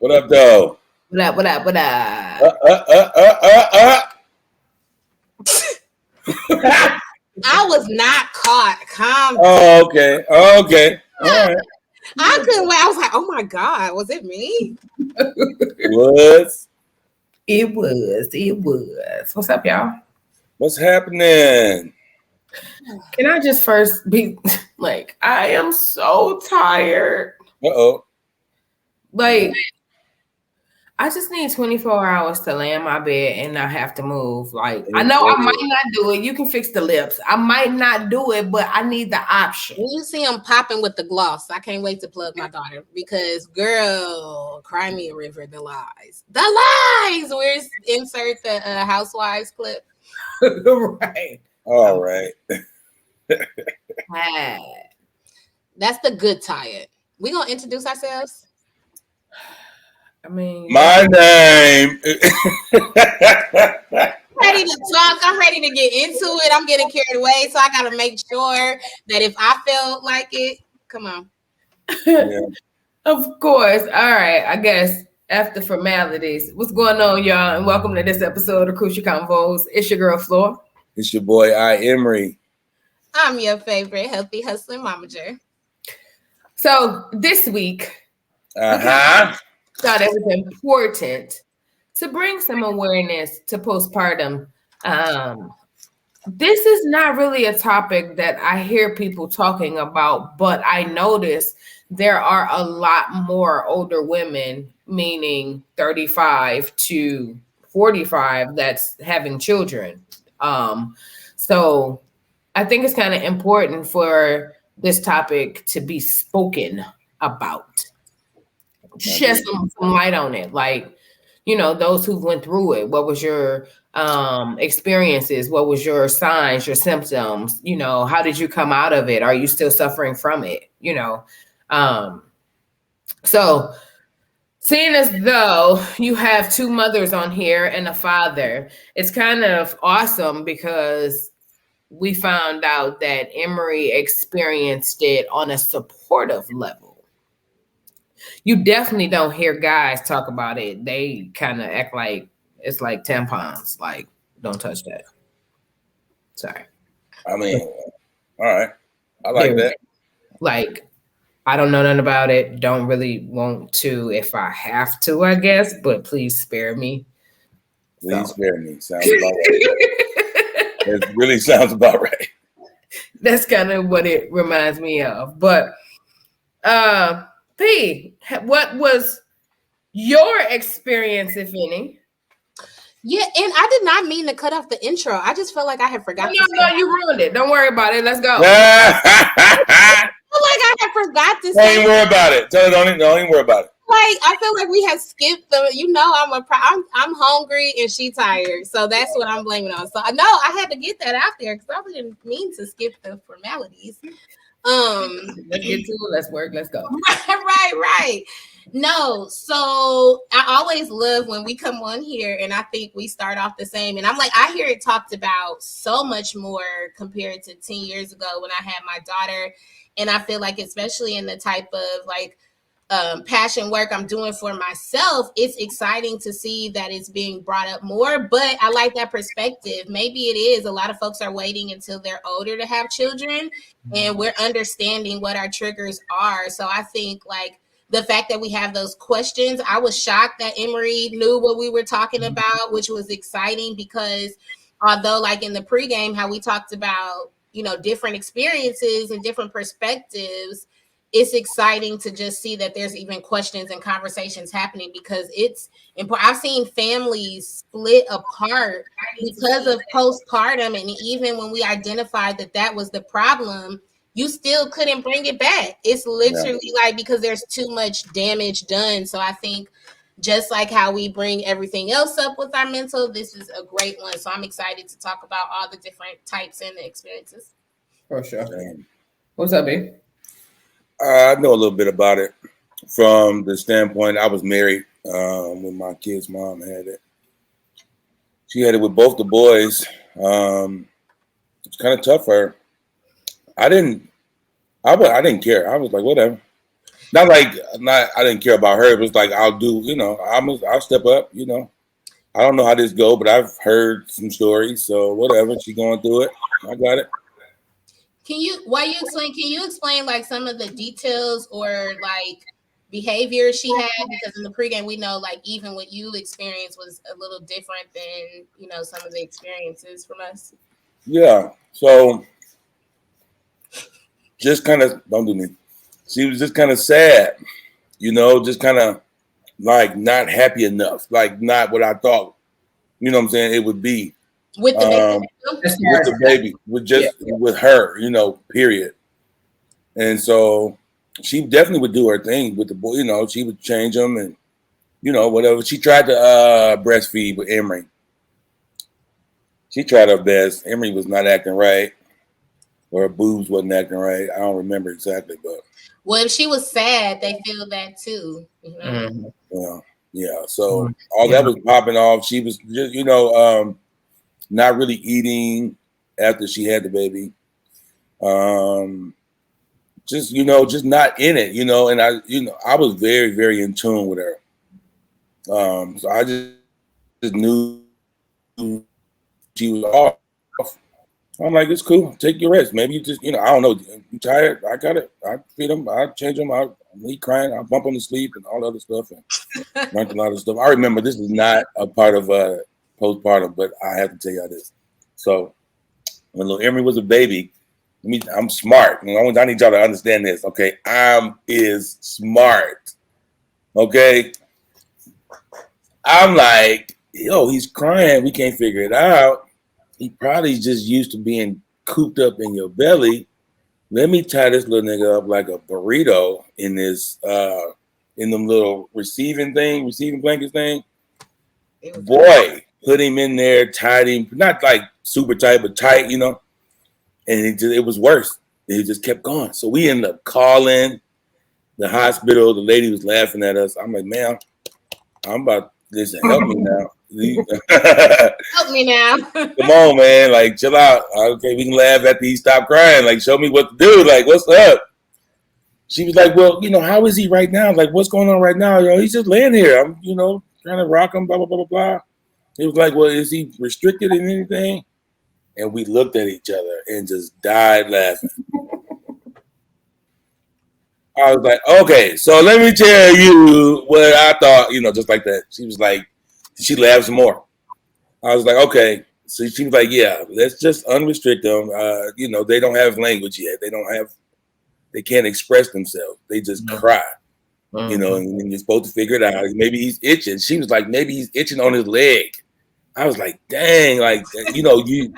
What up, though? What up? What up? What up? I was not caught. Calm. Oh, okay. Oh, okay. All right. I couldn't wait. I was like, oh my God, was it me? Was? It was. What's up, y'all? What's happening? Can I just first be like, I am so tired. Uh-oh. Like, I just need 24 hours to lay in my bed and not have to move. Like, I know I might not do it. You can fix the lips. I might not do it, but I need the option. When you see him popping with the gloss, I can't wait to plug my daughter because, girl, cry me a river, the lies. The lies! Where's insert the Housewives clip? Right. All right. That's the good tired. We gonna introduce ourselves? I mean, my name. Ready to talk. I'm ready to get into it. I'm getting carried away, so I gotta make sure that if I felt like it, come on. Yeah. Of course. All right. I guess after formalities, what's going on, y'all? And welcome to this episode of Crucial Convos. It's your girl F.L.O.R. It's your boy Emery. I'm your favorite healthy hustling momager. So this week, thought it was important to bring some awareness to postpartum. This is not really a topic that I hear people talking about, but I notice there are a lot more older women, meaning 35 to 45, that's having children. So I think it's kind of important for this topic to be spoken about. Shed some light on it, like, you know, those who went through it. What was your experiences? What was your signs, your symptoms? You know, how did you come out of it? Are you still suffering from it? You know, so seeing as though you have two mothers on here and a father, it's kind of awesome because we found out that Emery experienced it on a supportive level. You definitely don't hear guys talk about it. They kind of act like it's like tampons. Like, don't touch that. Sorry. I mean, all right. I like that. Like, I don't know nothing about it. Don't really want to if I have to, I guess. But please spare me. Please spare me. Sounds about right. It really sounds about right. That's kind of what it reminds me of. But P, what was your experience, if any? Yeah, and I did not mean to cut off the intro. I just felt like I had forgot. No, you ruined it. Don't worry about it. Let's go. I feel like I had forgot to say. Don't worry about it. Don't even worry about it. Like, I feel like we have skipped the. You know, I'm hungry and she tired, so that's what I'm blaming on. So no, I had to get that out there because I didn't mean to skip the formalities. Let's get to it. Let's work. Let's go. Right. No, so I always love when we come on here and I think we start off the same. And I'm like, I hear it talked about so much more compared to 10 years ago when I had my daughter. And I feel like, especially in the type of like passion work I'm doing for myself, it's exciting to see that it's being brought up more. But I like that perspective. Maybe it is. A lot of folks are waiting until they're older to have children, and we're understanding what our triggers are. So I think like the fact that we have those questions, I was shocked that Emery knew what we were talking about, which was exciting because although like in the pregame, how we talked about, you know, different experiences and different perspectives, it's exciting to just see that there's even questions and conversations happening because it's important. I've seen families split apart because of postpartum. And even when we identified that that was the problem, you still couldn't bring it back. It's literally like because there's too much damage done. So I think just like how we bring everything else up with our mental, this is a great one. So I'm excited to talk about all the different types and the experiences. For sure. What's up, babe? I know a little bit about it from the standpoint I was married when my kid's mom had it. She had it with both the boys. It's kind of tough for her. I didn't care. I was like, whatever. Not like I didn't care about her. It was like I'll do, I'll step up. I don't know how this go, but I've heard some stories. So whatever, she going through it. I got it. Can you explain like some of the details or like behavior she had? Because in the pregame, we know like even what you experienced was a little different than, some of the experiences from us. Yeah. So just kind of, don't do me. She was just kind of sad, just kind of like not happy enough, like not what I thought, what I'm saying, it would be. With the baby. With the baby, with her, period. And so she definitely would do her thing with the boy, she would change them and, whatever. She tried to breastfeed with Emery. She tried her best. Emery was not acting right, or her boobs wasn't acting right. I don't remember exactly, but. Well, if she was sad, they feel that too. Yeah. So all that was popping off. She was just, not really eating after she had the baby. Just not in it, and I was very, very in tune with her. So I just knew she was off. I'm like, it's cool. Take your rest. Maybe you just, I don't know. You tired? I got it. I feed him. I change him. I he crying. I bump him to sleep and all the other stuff and drink a lot of stuff. I remember this is not a part of postpartum, but I have to tell y'all this. So when little Emery was a baby, I'm smart. I need y'all to understand this. Okay, I'm smart. Okay, I'm like, yo, he's crying. We can't figure it out. He probably just used to being cooped up in your belly. Let me tie this little nigga up like a burrito in this in them little receiving blankets thing. Boy, put him in there, tied him, not like super tight, but tight, and it was worse. It just kept going. So we ended up calling the hospital. The lady was laughing at us. I'm like, man, I'm about this. Help me now. Help me now. Come on, man. Like, chill out. Okay, we can laugh after he stopped crying. Like, show me what to do. Like, what's up? She was like, well, how is he right now? Like, what's going on right now? He's just laying here. I'm, trying to rock him, blah, blah, blah, blah, blah. He was like, well, is he restricted in anything? And we looked at each other and just died laughing. I was like, okay, so let me tell you what I thought, just like that. She was like, she laughed some more. I was like, okay. So she was like, yeah, let's just unrestrict them. They don't have language yet. They can't express themselves. They just cry. And you're supposed to figure it out. Maybe he's itching. She was like, maybe he's itching on his leg. I was like, dang, like, you don't even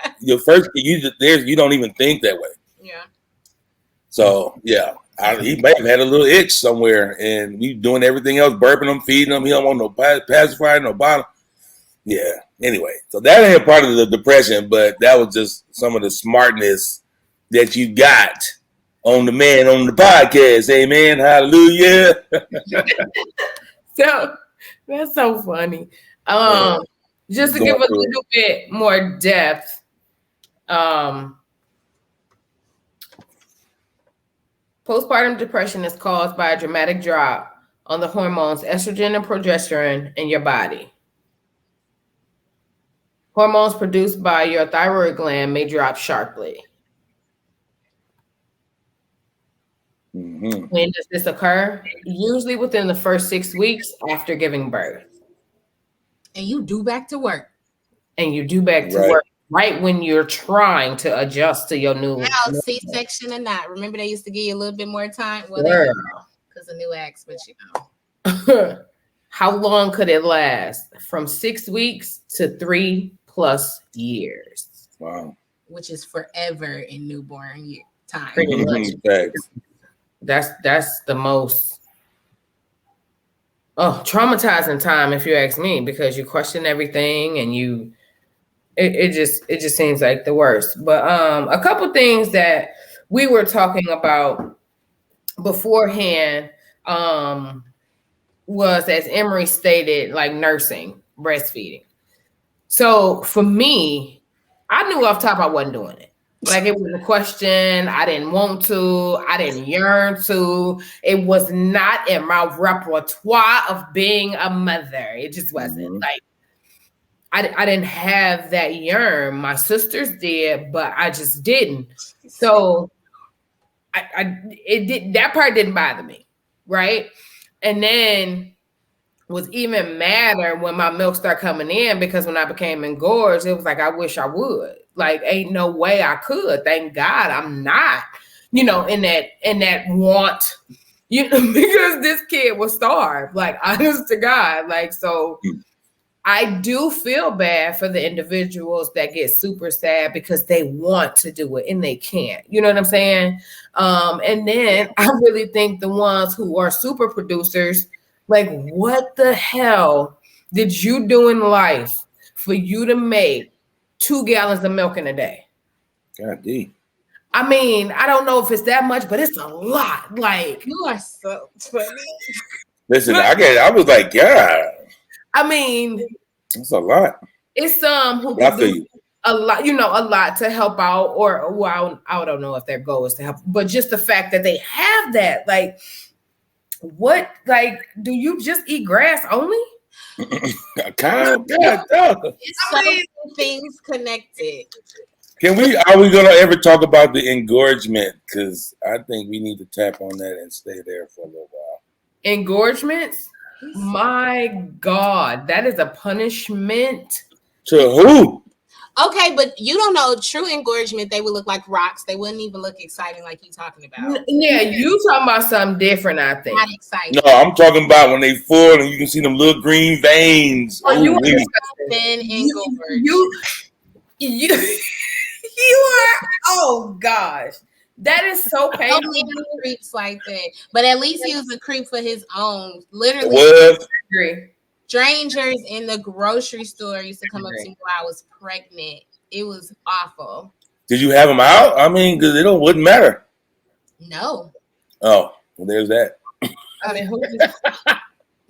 think that way. Yeah. So, yeah, he may have had a little itch somewhere, and we doing everything else, burping him, feeding him. He don't want no pacifier, no bottle. Yeah. Anyway, so that ain't part of the depression, but that was just some of the smartness that you got on the man on the podcast. Amen. Hallelujah. So that's so funny. Just to give a little bit more depth, postpartum depression is caused by a dramatic drop on the hormones estrogen and progesterone in your body. Hormones produced by your thyroid gland may drop sharply. Mm-hmm. When does this occur? Usually within the first 6 weeks after giving birth. And you do back to work. Work right when you're trying to adjust to your new. Now, C-section or not. Remember they used to give you a little bit more time? Well, because of new acts, but How long could it last? From 6 weeks to 3+ years. Wow. Which is forever in newborn time. Pretty much. That's the most traumatizing time, if you ask me, because you question everything and it just seems like the worst. But a couple things that we were talking about beforehand was, as Emery stated, like nursing, breastfeeding. So for me, I knew off top I wasn't doing it. Like it was a question. I didn't want to. I didn't yearn to. It was not in my repertoire of being a mother. It just wasn't. Like I didn't have that yearn. My sisters did, but I just didn't. So that part didn't bother me, right? And then was even madder when my milk started coming in, because when I became engorged, it was like I wish I would. Like, ain't no way I could. Thank God I'm not, in that want, because this kid was starved. Like, honest to God. Like, so I do feel bad for the individuals that get super sad because they want to do it and they can't. You know what I'm saying? And then I really think the ones who are super producers, like, what the hell did you do in life for you to make 2 gallons of milk in a day? God damn. I mean, I don't know if it's that much, but it's a lot. Like, you are so funny. Listen, I was like, God. I mean, that's a lot. It's some who can do a lot to help out, or well, I don't know if their goal is to help, but just the fact that they have that, like, what, like, do you just eat grass only? It's so many things connected. Are we gonna ever talk about the engorgement? Because I think we need to tap on that and stay there for a little while. Engorgements? My God, that is a punishment. To who? Okay, but you don't know true engorgement. They would look like rocks. They wouldn't even look exciting like you talking about. Yeah, you talking about something different, I think. Not exciting. No, I'm talking about when they full and you can see them little green veins. Oh, you are. Oh gosh, that is so painful. Creeps like that, but at least he was a creep for his own. Literally, what? Strangers in the grocery store used to come up to me while I was pregnant. It was awful. Did you have them out? I mean, because it wouldn't matter. No. Oh, well, there's that. I mean,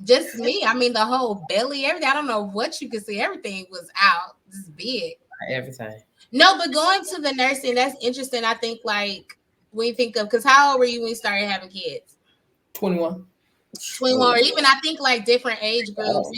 just me. I mean, the whole belly, everything. I don't know what you could see. Everything was out. Just big. Everything. No, but going to the nursing, that's interesting. I think, like, when you think of, because how old were you when you started having kids? 21. 21, or even I think like different age groups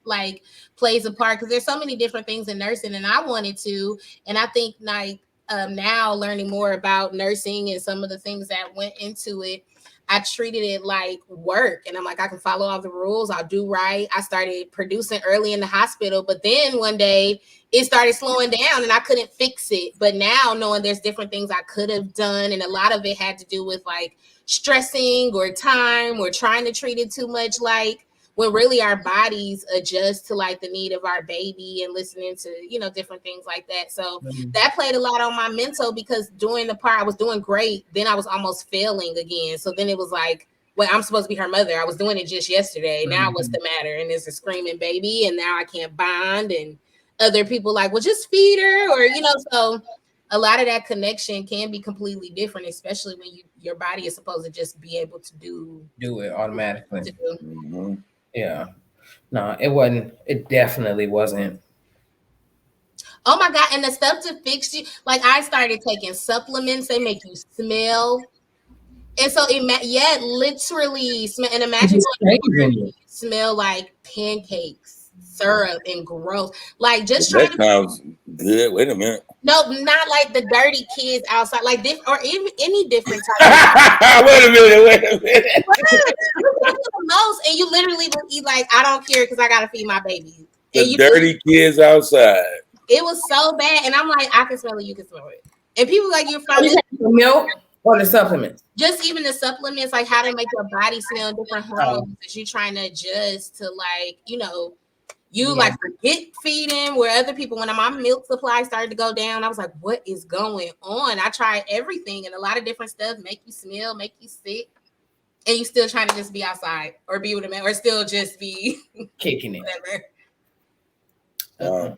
like plays a part, because there's so many different things in nursing, and I wanted to, and I think like now learning more about nursing and some of the things that went into it, I treated it like work, and I'm like, I can follow all the rules, I'll do right. I started producing early in the hospital, but then one day it started slowing down and I couldn't fix it. But now knowing there's different things I could have done, and a lot of it had to do with like stressing or time or trying to treat it too much, like when really our bodies adjust to like the need of our baby and listening to, different things like that. So that played a lot on my mental, because doing the part I was doing great, then I was almost failing again. So then it was like, well, I'm supposed to be her mother. I was doing it just yesterday. Now what's the matter? And there's a screaming baby, and now I can't bond, and other people like, well, just feed her, or so a lot of that connection can be completely different, especially when your body is supposed to just be able to do it automatically. Yeah. No, it wasn't. It definitely wasn't. Oh my God. And the stuff to fix you, like I started taking supplements. They make you smell. And so literally smell. And imagine you smell like pancakes, syrup, and gross. Like just trying to. That sounds good. Wait a minute. No, not like the dirty kids outside, like this, or even any different type. Wait a minute. Most, and you literally would eat like, I don't care because I gotta feed my baby. The dirty kids outside. It was so bad, and I'm like, I can smell it, you can smell it, and people like, you're from the milk or the supplements. Just even the supplements, like how they make your body smell different hormones as you trying to adjust to, like, like forget feeding, where other people, when my milk supply started to go down, I was like, what is going on? I tried everything, and a lot of different stuff make you smell, make you sick, and you still trying to just be outside or be with a man, or still just be kicking it. Whatever.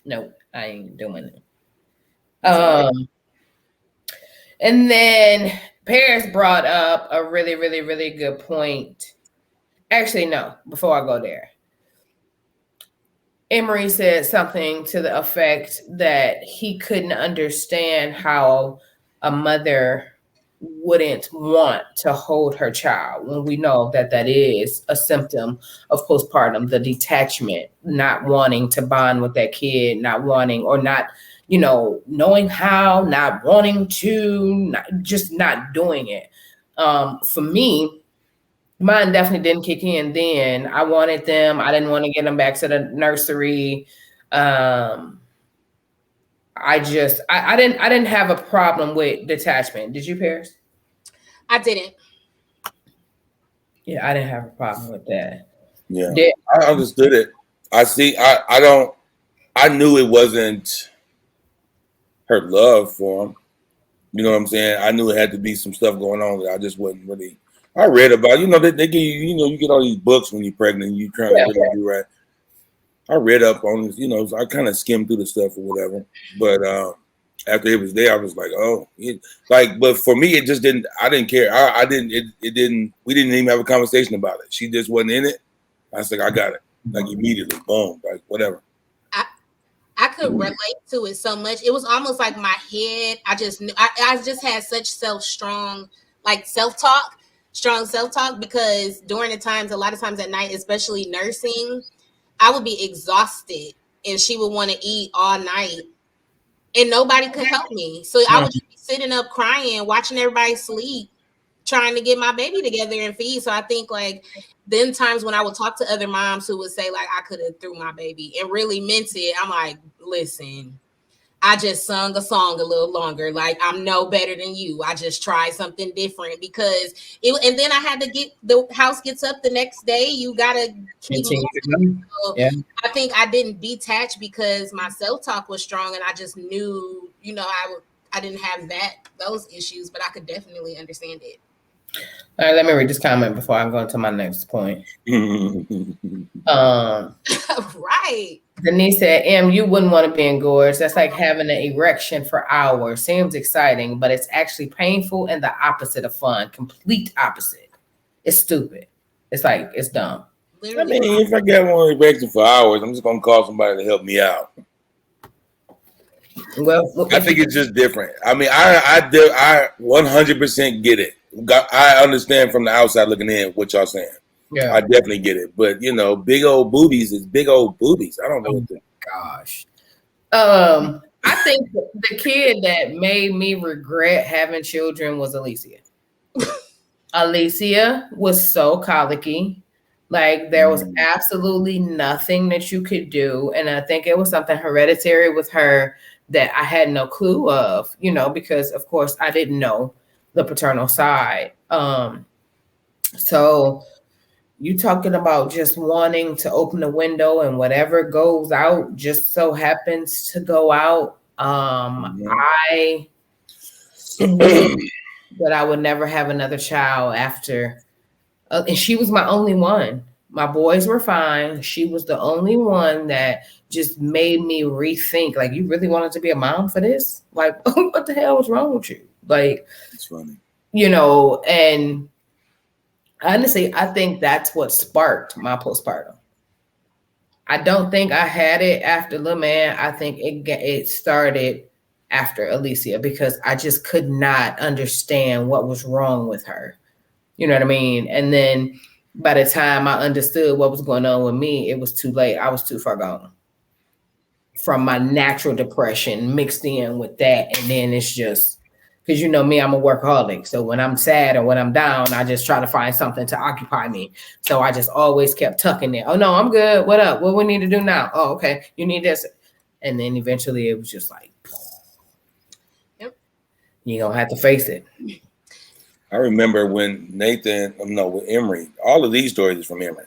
No, I ain't doing it. And then Paris brought up a really, really, really good point. Actually, no, before I go there. Emery said something to the effect that he couldn't understand how a mother wouldn't want to hold her child when we know that that is a symptom of postpartum, the detachment, not wanting to bond with that kid, not wanting or not, knowing how, not wanting to, just not doing it. For me, mine definitely didn't kick in then. I wanted them. I didn't want to get them back to the nursery. Um, I didn't have a problem with detachment. Did you, Paris? I didn't. Yeah, I didn't have a problem with that. Yeah, Did, I understood it. I see. I don't. I knew it wasn't her love for him. You know what I'm saying? I knew it had to be some stuff going on that I just wasn't really. I read about. They give you. You get all these books when you're pregnant. And you trying to really do right. I read up on this. So I kind of skimmed through the stuff or whatever. But after it was there, I was like, oh, but for me, it just didn't. I didn't care. I didn't. It didn't. We didn't even have a conversation about it. She just wasn't in it. I was like, I got it. Like immediately, boom, like whatever. I could relate to it so much. It was almost like my head. I just knew. I just had such strong self-talk because during the times, a lot of times at night, especially nursing, I would be exhausted and she would want to eat all night and nobody could help me. So I would just be sitting up crying, watching everybody sleep, trying to get my baby together and feed. So I think like then times when I would talk to other moms who would say like I could have threw my baby and really meant it. I'm like, listen, I just sung a song a little longer. Like I'm no better than you. I just tried something different because and then I had to get the house gets up the next day. You gotta keep moving. So yeah. I think I didn't detach because my self-talk was strong and I just knew, I didn't have those issues, but I could definitely understand it. All right, let me read this comment before I go into my next point. Right. Denise said, you wouldn't want to be engorged. That's like having an erection for hours. Seems exciting, but it's actually painful and the opposite of fun. Complete opposite. It's stupid. It's like, it's dumb. Literally. I mean, if I get one erection for hours, I'm just going to call somebody to help me out. Well, I think it's just different. I mean, I 100% get it. I understand from the outside looking in what y'all saying. Yeah, I definitely get it. But big old boobies is big old boobies. I don't know what the gosh. I think the kid that made me regret having children was Alicia. Alicia was so colicky. Like there was absolutely nothing that you could do. And I think it was something hereditary with her that I had no clue of, because of course I didn't know the paternal side. So you talking about just wanting to open the window and whatever goes out just so happens to go out. I swore that I would never have another child after. And she was my only one. My boys were fine. She was the only one that just made me rethink. Like, you really wanted to be a mom for this? Like, what the hell was wrong with you? Like, it's funny. And honestly, I think that's what sparked my postpartum. I don't think I had it after Lil Man. I think it started after Alicia because I just could not understand what was wrong with her. You know what I mean? And then by the time I understood what was going on with me, it was too late. I was too far gone from my natural depression mixed in with that. And then it's just, because me, I'm a workaholic. So when I'm sad or when I'm down, I just try to find something to occupy me. So I just always kept tucking it. Oh, no, I'm good. What up? What we need to do now? Oh, okay. You need this. And then eventually it was just like, yep. You're going to have to face it. I remember when with Emery, all of these stories is from Emery.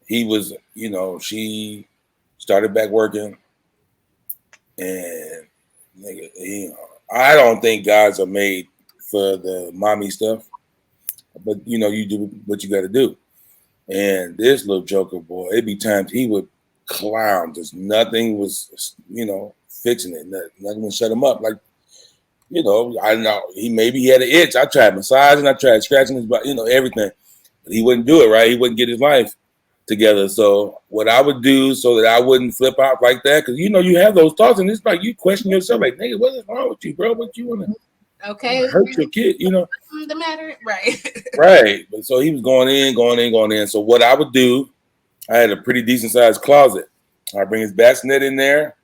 He was, she started back working, and I don't think guys are made for the mommy stuff, but you do what you got to do. And this little joker boy, it'd be times he would clown, just nothing was, fixing it, nothing would shut him up. Like, I know he had an itch. I tried massaging, I tried scratching his butt, everything. But he wouldn't do it, right? He wouldn't get his life. together. So what I would do so that I wouldn't flip out like that, because you know you have those thoughts, and it's like you question yourself, like, nigga, what is wrong with you, bro? What you wanna hurt your kid, you know? The matter, right? Right. But so he was going in. So what I would do, I had a pretty decent sized closet. I bring his bassinet in there,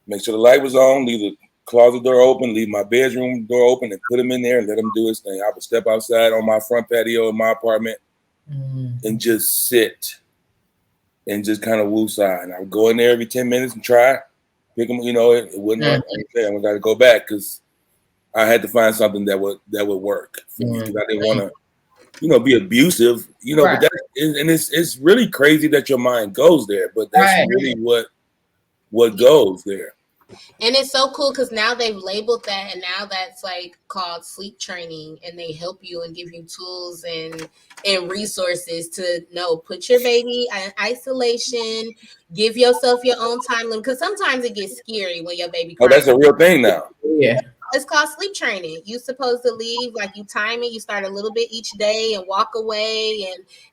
make sure the light was on, leave the closet door open, leave my bedroom door open, and put him in there and let him do his thing. I would step outside on my front patio in my apartment and just sit and just kind of woosah. And I would go in there every 10 minutes and try, pick him, you know, it wouldn't work. I got to go back because I had to find something that would work for me, because I didn't want to, you know, be abusive, you know. But that and it's really crazy that your mind goes there, but that's really what goes there. And it's so cool because now they've labeled that, and now that's like called sleep training, and they help you and give you tools and resources to know, put your baby in isolation, give yourself your own time limit, because sometimes it gets scary when your baby cries. Oh, that's a real thing now. Yeah. It's called sleep training. You're supposed to leave, like you time it, you start a little bit each day and walk away,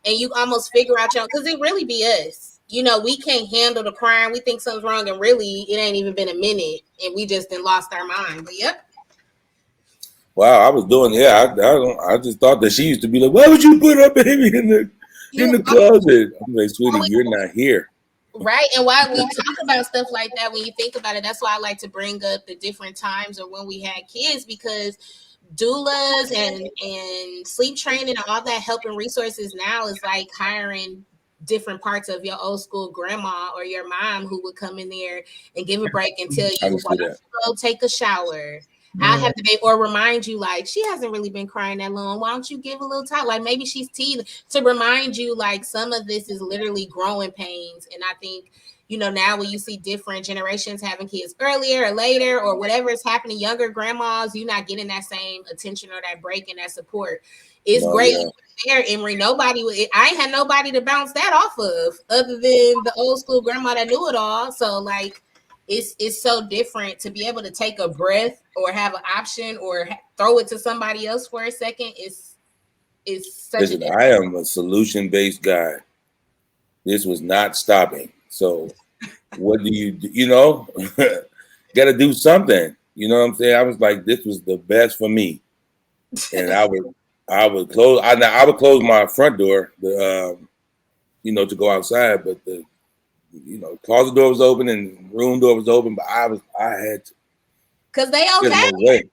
and you almost figure out your, because it really be us. You know, we can't handle the crime. We think something's wrong, and really, it ain't even been a minute, and we just then lost our mind. But yep. Wow, I was doing. Yeah, I just thought that she used to be like, "Why would you put our baby in the closet?" I'm like, "Sweetie, you're not here." Right. And why we talk about stuff like that, when you think about it, that's why I like to bring up the different times or when we had kids, because doulas and sleep training and all that helping resources now is like hiring different parts of your old school grandma or your mom who would come in there and give a break and tell you, why don't you go take a shower? I have to be, or remind you, like, she hasn't really been crying that long. Why don't you give a little time? Like, maybe she's teething, to remind you, like, some of this is literally growing pains. And I think, you know, now when you see different generations having kids earlier or later or whatever is happening, younger grandmas, you're not getting that same attention or that break and that support. It's great there, Emery. I ain't had nobody to bounce that off of other than the old school grandma that knew it all. So, like, it's so different to be able to take a breath or have an option or throw it to somebody else for a second. It's such Listen, I am a solution-based guy. This was not stopping. So what do? You know, got to do something. You know what I'm saying? I was like, this was the best for me. And I would close my front door, you know, to go outside, but the closet door was open and room door was open, but I had to. Because they okay. No way.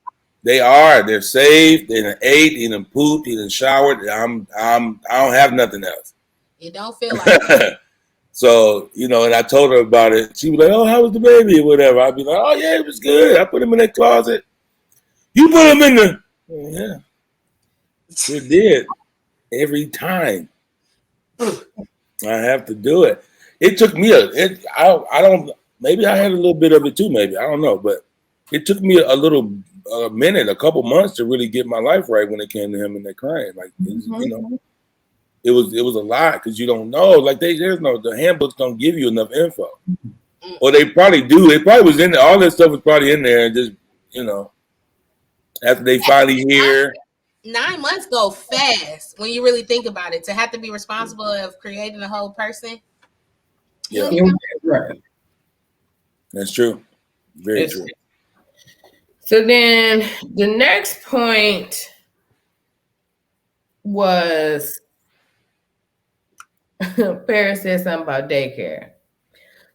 They're safe. They done ate, they done pooped, they done showered. I don't have nothing else. It don't feel like So, you know, and I told her about it. She was like, "Oh, how was the baby?" or whatever. I'd be like, "Oh yeah, it was good. I put him in that closet." You put him in the yeah. It did. Every time. I have to do it. It took me I don't, maybe I had a little bit of it too, maybe. I don't know, but it took me a minute, a couple months to really get my life right when it came to him and that crying. Like, you know, it was a lot because you don't know. Like, the handbooks don't give you enough info. Or they probably do. It probably was in there. All that stuff was probably in there, and just, you know, after they finally hear. 9 months go fast when you really think about it. To have to be responsible of creating a whole person. Yeah, right. That's true. Very true. So then the next point was Paris said something about daycare.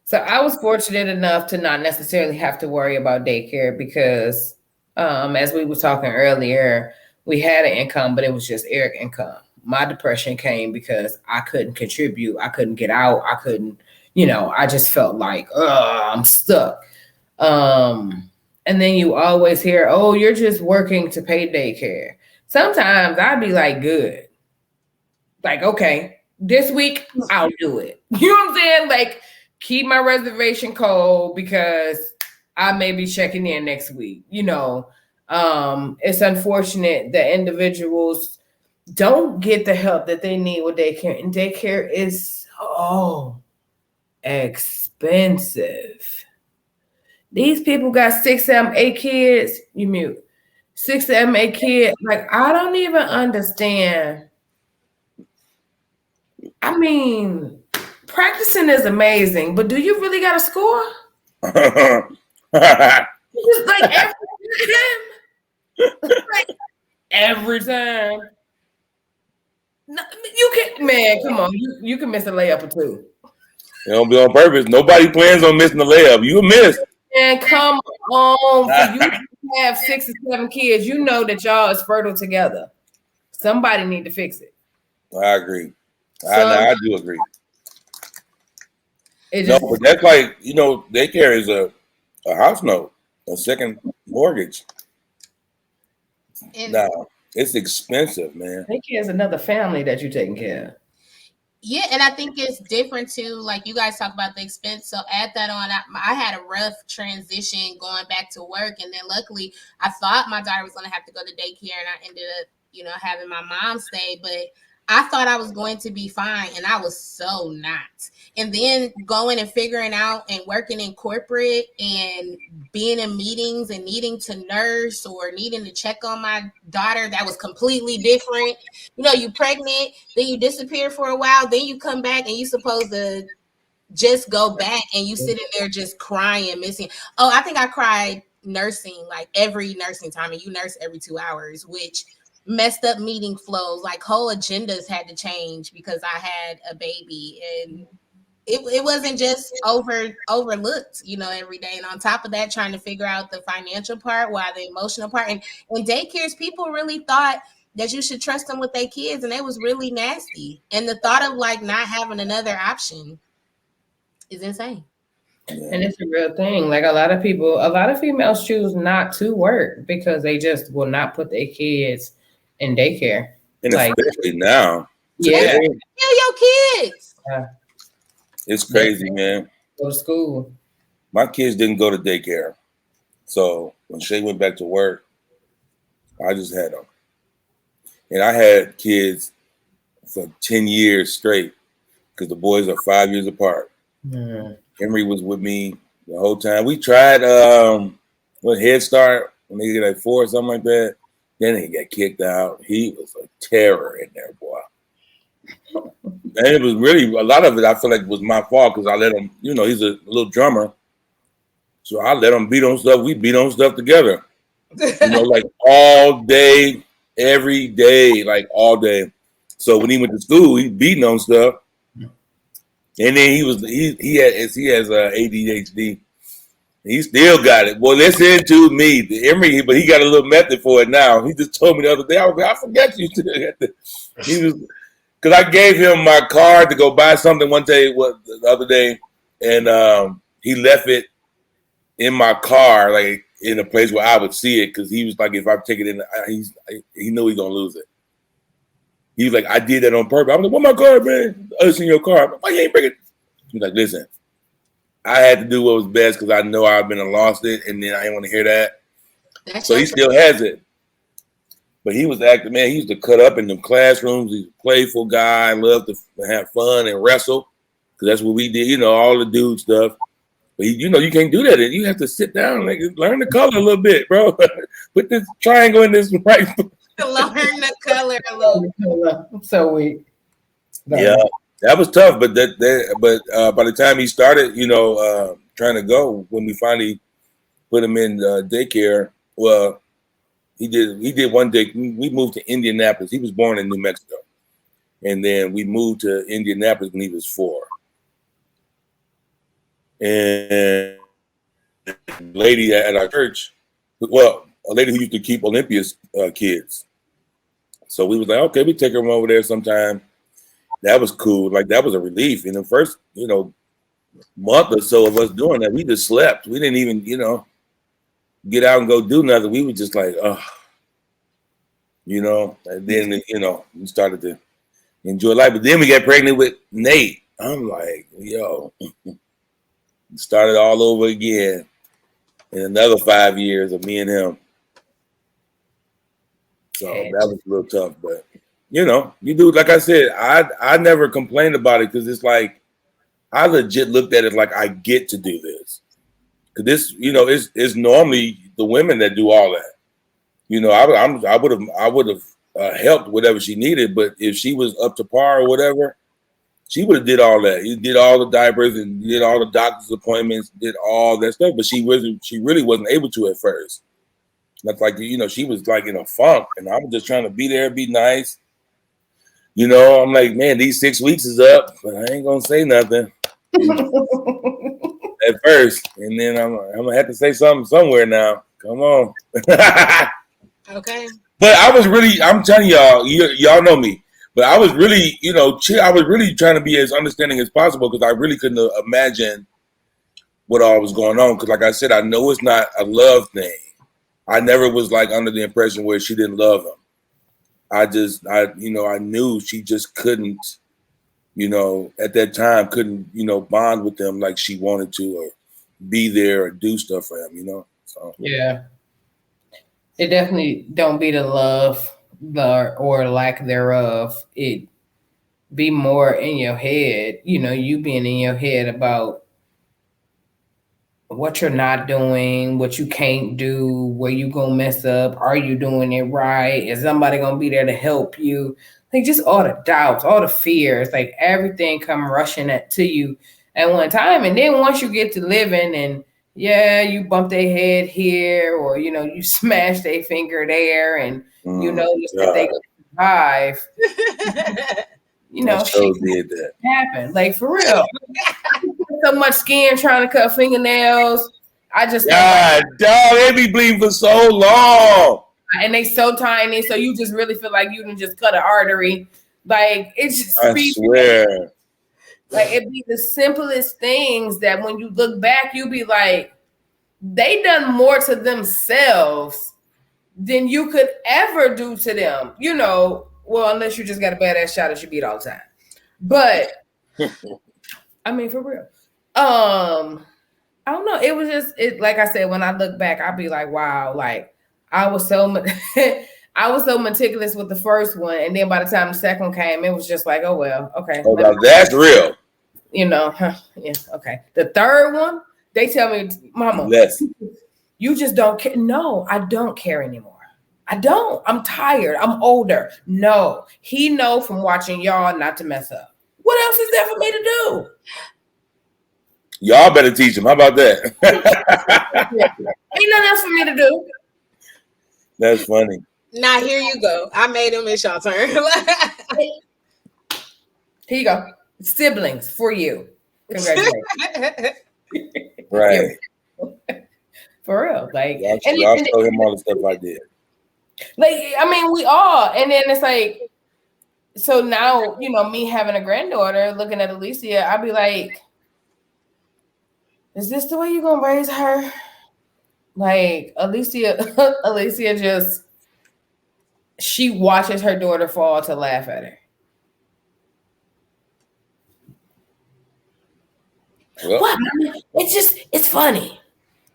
So I was fortunate enough to not necessarily have to worry about daycare because, as we were talking earlier, we had an income, but it was just air income. My depression came because I couldn't contribute. I couldn't get out. I couldn't, you know, I just felt like, I'm stuck. And then you always hear, "Oh, you're just working to pay daycare." Sometimes I'd be like, good. Like, okay, this week I'll do it. You know what I'm saying? Like, keep my reservation cold because I may be checking in next week. You know, it's unfortunate that individuals don't get the help that they need with daycare, and daycare is so expensive. These people got 6, 7, 8 kids. You mute. 6, 7, 8 kids. Like, I don't even understand. I mean, Practicing is amazing, but do you really got to score? Just like every time. No, you can, man. Come on, you can miss a layup or two. It don't be on purpose. Nobody plans on missing the layup. You miss. And come on, for you to have 6 or 7 kids, you know that y'all is fertile together. Somebody need to fix it. I agree. I do agree. Just, no, but that's like, daycare is a house note, a second mortgage. No, it's expensive, man. Daycare is another family that you're taking care of. Yeah, and I think it's different too. Like you guys talk about the expense, so add that on. I had a rough transition going back to work, and then luckily I thought my daughter was going to have to go to daycare, and I ended up, having my mom stay. But I thought I was going to be fine, and I was so not. And then going and figuring out and working in corporate and being in meetings and needing to nurse or needing to check on my daughter, that was completely different. You pregnant, then you disappear for a while, then you come back and you supposed to just go back and you sitting there just crying, missing. Oh, I think I cried nursing like every nursing time, and you nurse every 2 hours, which messed up meeting flows. Like whole agendas had to change because I had a baby, and it wasn't just overlooked, every day. And on top of that, trying to figure out the financial part while the emotional part. And in daycares, people really thought that you should trust them with their kids, and it was really nasty. And the thought of like not having another option is insane. And it's a real thing. Like a lot of females choose not to work because they just will not put their kids in daycare. And especially now. Yeah. Kill your kids. Yeah. It's crazy, man. Go to school. My kids didn't go to daycare. So when Shay went back to work, I just had them. And I had kids for 10 years straight because the boys are 5 years apart. Mm. Henry was with me the whole time. We tried Head Start when they get like 4 or something like that. Then he got kicked out. He was a terror in there, boy. And it was really, a lot of it I feel like was my fault because I let him, he's a little drummer. So I let him beat on stuff. We beat on stuff together. Like all day, every day, like all day. So when he went to school, he beating on stuff. And then he has ADHD. He still got it. Boy, listen to me. Emery, but he got a little method for it now. He just told me the other day, I forget you still got the, he was, because I gave him my card to go buy something the other day, and he left it in my car, like in a place where I would see it, because he was like, if I take it in, he knew he's gonna lose it. He was like, I did that on purpose. I'm like, what my card, man? Oh, it's in your car. Like, why you ain't bring it? He's like, listen, I had to do what was best because I know I've been and lost it, and then I didn't want to hear that. So he still has it. But he was acting, man, he used to cut up in them classrooms. He's a playful guy, loved to have fun and wrestle, because that's what we did, all the dude stuff. But you can't do that. You have to sit down and learn the color a little bit, bro. Put this triangle in this right. Learn the color a little. I'm so weak. Yeah, that was tough. But by the time he started, trying to go, when we finally put him in daycare, well, he did one day. We moved to Indianapolis. He was born in New Mexico, and then we moved to Indianapolis when he was 4. And a lady at our church, a lady who used to keep Olympia's kids. So we was like, okay, we take her over there sometime. That was cool. Like, that was a relief. In the first, month or so of us doing that, we just slept. We didn't even, get out and go do nothing. We were just like, and then, we started to enjoy life. But then we got pregnant with Nate. I'm like, yo, started all over again in another 5 years of me and him. So that was a little tough, but you do, like I said, I never complained about it because it's like, I legit looked at it like I get to do this. Cause this, it's normally the women that do all that. I would have helped whatever she needed, but if she was up to par or whatever, She would have did all that. He did all the diapers and did all the doctor's appointments, did all that stuff. But she really wasn't able to at first. That's like, she was like in a funk, and I was just trying to be there, be nice. I'm like, man, these 6 weeks is up, but I ain't gonna say nothing at first, and then I'm gonna have to say something somewhere now. Come on. Okay. But I'm telling y'all know me. But I was really, I was really trying to be as understanding as possible because I really couldn't imagine what all was going on. Because like I said, I know it's not a love thing. I never was like under the impression where she didn't love him. I knew she just couldn't, at that time couldn't, bond with him like she wanted to or be there or do stuff for him, So yeah. It definitely don't be the love or lack thereof. It be more in your head, you being in your head about what you're not doing, what you can't do, where you gonna mess up, are you doing it right? Is somebody gonna be there to help you? Like just all the doubts, all the fears, like everything come rushing to you at one time. And then once you get to living and yeah, you bump their head here or you smash their finger there and that they survive. shit did that. Happen. Like for real. So much skin trying to cut fingernails. I just God, dog, they be bleeding for so long. And they so tiny, so you just really feel like you can just cut an artery. Like it's just I swear. Like it'd be the simplest things that when you look back, you be like, they done more to themselves than you could ever do to them. Well, unless you just got a badass shot that you beat all the time. But I mean, for real. I don't know. It was just like I said, when I look back, I'd be like, wow, like I was so meticulous with the first one, and then by the time the second one came, it was just like, oh well, okay. Oh, now that's real. Yeah, okay. The third one, they tell me, Mama, you just don't care. No, I don't care anymore. I don't. I'm tired. I'm older. No, he know from watching y'all not to mess up. What else is there for me to do? Y'all better teach him. How about that? Ain't nothing else for me to do. That's funny. Now here you go. I made him. It's your turn. Here you go. Siblings for you. Congratulations. Right. For real. Like, y'all show him all the stuff I did. Like, I mean, we all. And then it's like, so now, me having a granddaughter, looking at Alicia, I'd be like, is this the way you're going to raise her? Like, Alicia just, she watches her daughter fall to laugh at her. Well, what? It's funny.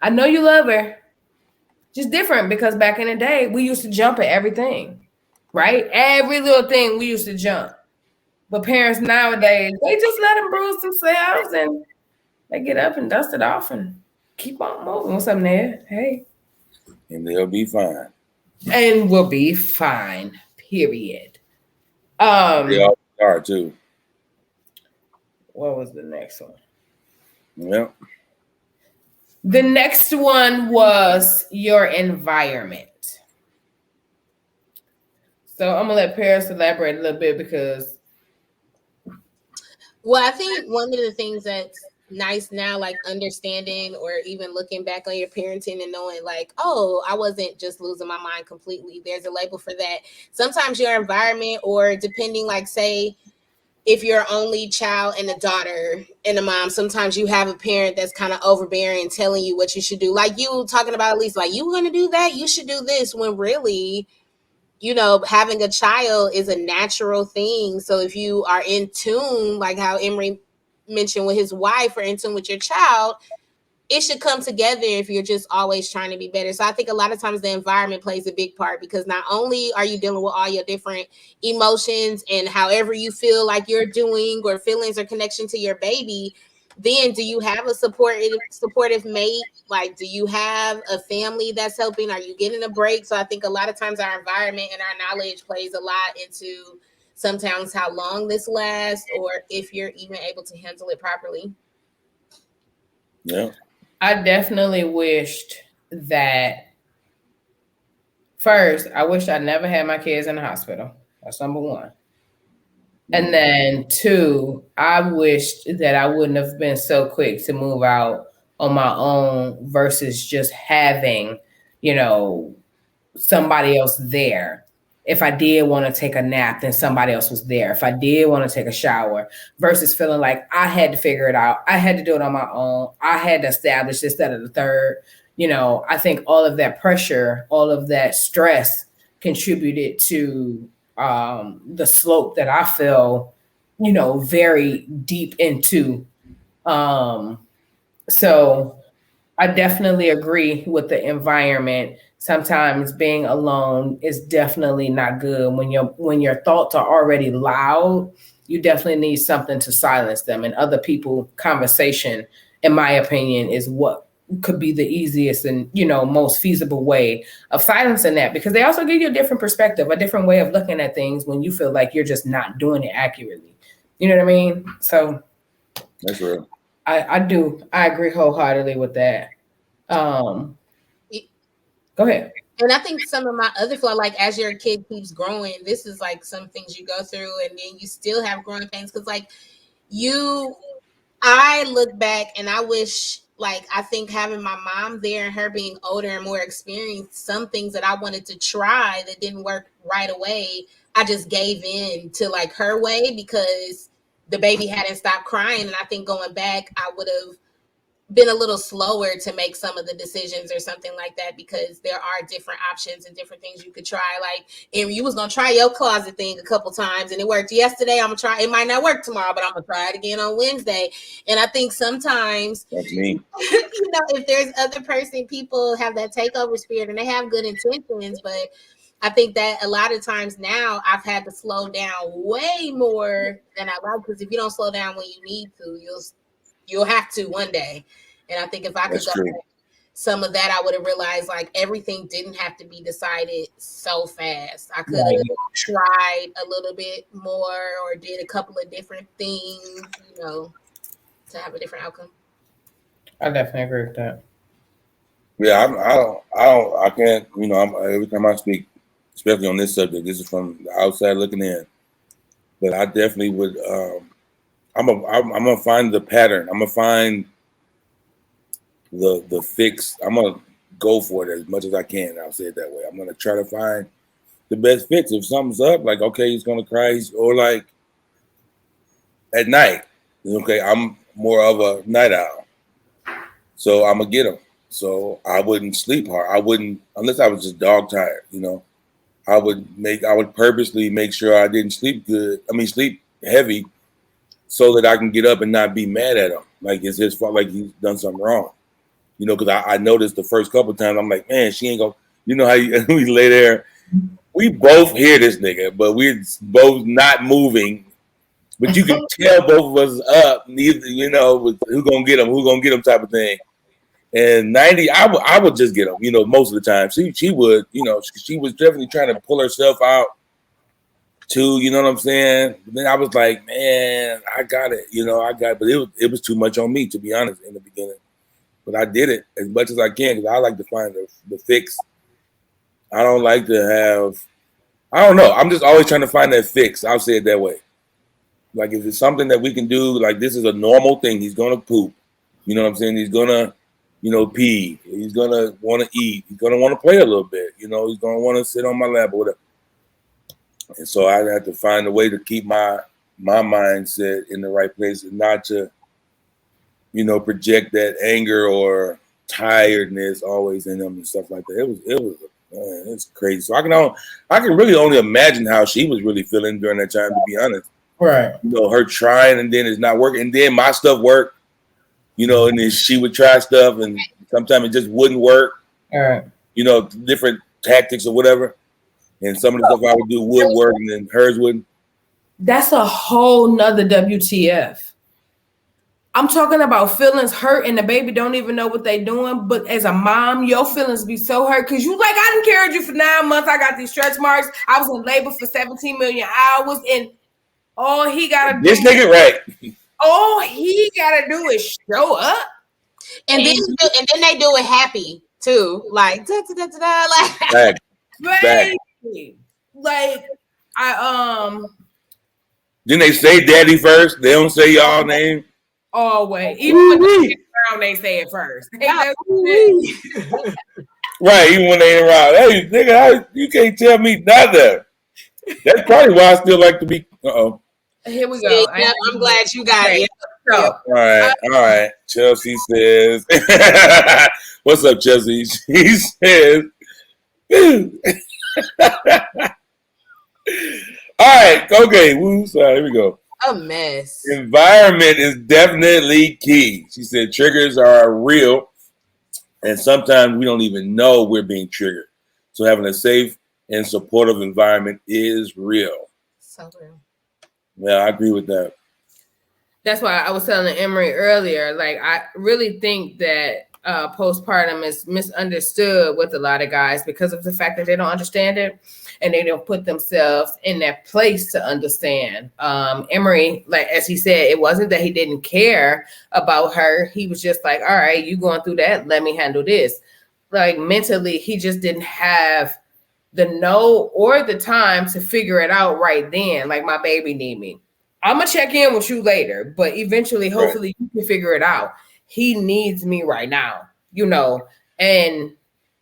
I know you love her. Just different because back in the day, we used to jump at everything, right? Every little thing we used to jump. But parents nowadays, they just let them bruise themselves and they get up and dust it off and keep on moving. What's up, Ned? Hey. And they'll be fine. And we'll be fine, period. They all are too. What was the next one? Yeah. The next one was your environment. So I'm gonna let Paris elaborate a little bit because. Well, I think one of the things that's nice now, like understanding or even looking back on your parenting and knowing like, oh, I wasn't just losing my mind completely. There's a label for that. Sometimes your environment, or depending, like say, if you're only child and a daughter and a mom, sometimes you have a parent that's kind of overbearing and telling you what you should do. Like you talking about, at least like, you want to do that? You should do this, when really, having a child is a natural thing. So if you are in tune, like how Emery mentioned with his wife, or in tune with your child, it should come together if you're just always trying to be better. So I think a lot of times the environment plays a big part, because not only are you dealing with all your different emotions and however you feel like you're doing, or feelings or connection to your baby, then do you have a supportive mate? Like, do you have a family that's helping? Are you getting a break? So I think a lot of times our environment and our knowledge plays a lot into sometimes how long this lasts, or if you're even able to handle it properly. Yeah. I definitely wished that first, I wish I never had my kids in the hospital. That's number one. And then two, I wished that I wouldn't have been so quick to move out on my own versus just having, you know, somebody else there. If I did want to take a nap, then somebody else was there. If I did want to take a shower, versus feeling like I had to figure it out, I had to do it on my own, I had to establish this, that, or the third. I think all of that pressure, all of that stress contributed to the slope that I fell, very deep into. So I definitely agree with the environment. Sometimes being alone is definitely not good. When your thoughts are already loud, you definitely need something to silence them. And other people conversation, in my opinion, is what could be the easiest and most feasible way of silencing that, because they also give you a different perspective, a different way of looking at things when you feel like you're just not doing it accurately. You know what I mean? So That's real. I agree wholeheartedly with that. Go ahead. And I think some of my other flaw, like as your kid keeps growing, this is like some things you go through, and then you still have growing pains because, like, I look back and I wish, like, I think having my mom there and her being older and more experienced, some things that I wanted to try that didn't work right away, I just gave in to like her way because the baby hadn't stopped crying. And I think going back, I would have been a little slower to make some of the decisions or something like that, because there are different options and different things you could try. Like, and you was gonna try your closet thing a couple times and it worked yesterday. I'm gonna try it, might not work tomorrow, but I'm gonna try it again on Wednesday. And I think sometimes That's me. if there's other person, people have that takeover spirit and they have good intentions, but I think that a lot of times now I've had to slow down way more than I like, because if you don't slow down when you need to, you'll have to one day. And I think if I could go back, some of that I would have realized, like, everything didn't have to be decided so fast. I could have tried a little bit more or did a couple of different things, to have a different outcome. I definitely agree with that. Yeah, I can't. Every time I speak, especially on this subject, this is from the outside looking in. But I definitely would. I'm gonna find the pattern. I'm gonna find the fix. I'm gonna go for it as much as I can. I'll say it that way. I'm gonna try to find the best fix. If something's up, like, okay, he's gonna cry, or like at night, okay, I'm more of a night owl, so I'm gonna get him. So I wouldn't sleep hard. I wouldn't, unless I was just dog tired. I would purposely make sure I didn't sleep good. I mean, sleep heavy, so that I can get up and not be mad at him, like it's his fault, like he's done something wrong. Because I noticed the first couple of times, I'm like, man, she ain't gonna. You know how we lay there, we both hear this nigga, but we're both not moving. But you can tell both of us up. Neither, who gonna get him type of thing. And 90, I would just get him. Most of the time, she would. She was definitely trying to pull herself out too. You know what I'm saying? But then I was like, man, I got it. But it was too much on me, to be honest, in the beginning. But I did it as much as I can, because I like to find the fix. I don't like to have. I don't know. I'm just always trying to find that fix. I'll say it that way. Like, if it's something that we can do, like, this is a normal thing. He's gonna poop. You know what I'm saying? He's gonna, pee. He's gonna want to eat. He's gonna want to play a little bit. He's gonna want to sit on my lap or whatever. And so I have to find a way to keep my mindset in the right place, and not to, project that anger or tiredness always in them and stuff like that. It's crazy. So I can really only imagine how she was really feeling during that time, to be honest. Right. Her trying, and then it's not working, and then my stuff worked. And then she would try stuff, and sometimes it just wouldn't work. All right. Different tactics or whatever. And some of the stuff I would do would work, and then hers wouldn't. That's a whole nother WTF. I'm talking about feelings hurt and the baby don't even know what they doing. But as a mom, your feelings be so hurt because you like, I done carried you for 9 months. I got these stretch marks. I was in labor for 17 million hours. And all he gotta This do, nigga right. all he gotta do is show up. And then they do it happy too. Like like Back. Baby. Like I Then they say daddy first. They don't say y'all name. always, even when they around, they say it first. Right, even when they ain't around. Hey, nigga, you can't tell me nothing. That's probably why I still like to be. Here we go. Yeah, I'm glad you got it. So, all right. Chelsea says, "What's up, Chelsea?" She says, "All right, okay, woo. Sorry, here we go. A mess. Environment is definitely key." She said, "Triggers are real, and sometimes we don't even know we're being triggered. So having a safe and supportive environment is real." So real. Yeah, I agree with that. That's why I was telling Emery earlier, like, I really think that postpartum is misunderstood with a lot of guys because of the fact that they don't understand it and they don't put themselves in that place to understand. Emery, like, as he said, it wasn't that he didn't care about her. He was just like, all right, you going through that, let me handle this. Like, mentally, he just didn't have the know or the time to figure it out right then. Like, my baby need me. I'm gonna check in with you later, but eventually, hopefully, you can figure it out. He needs me right now, you know. And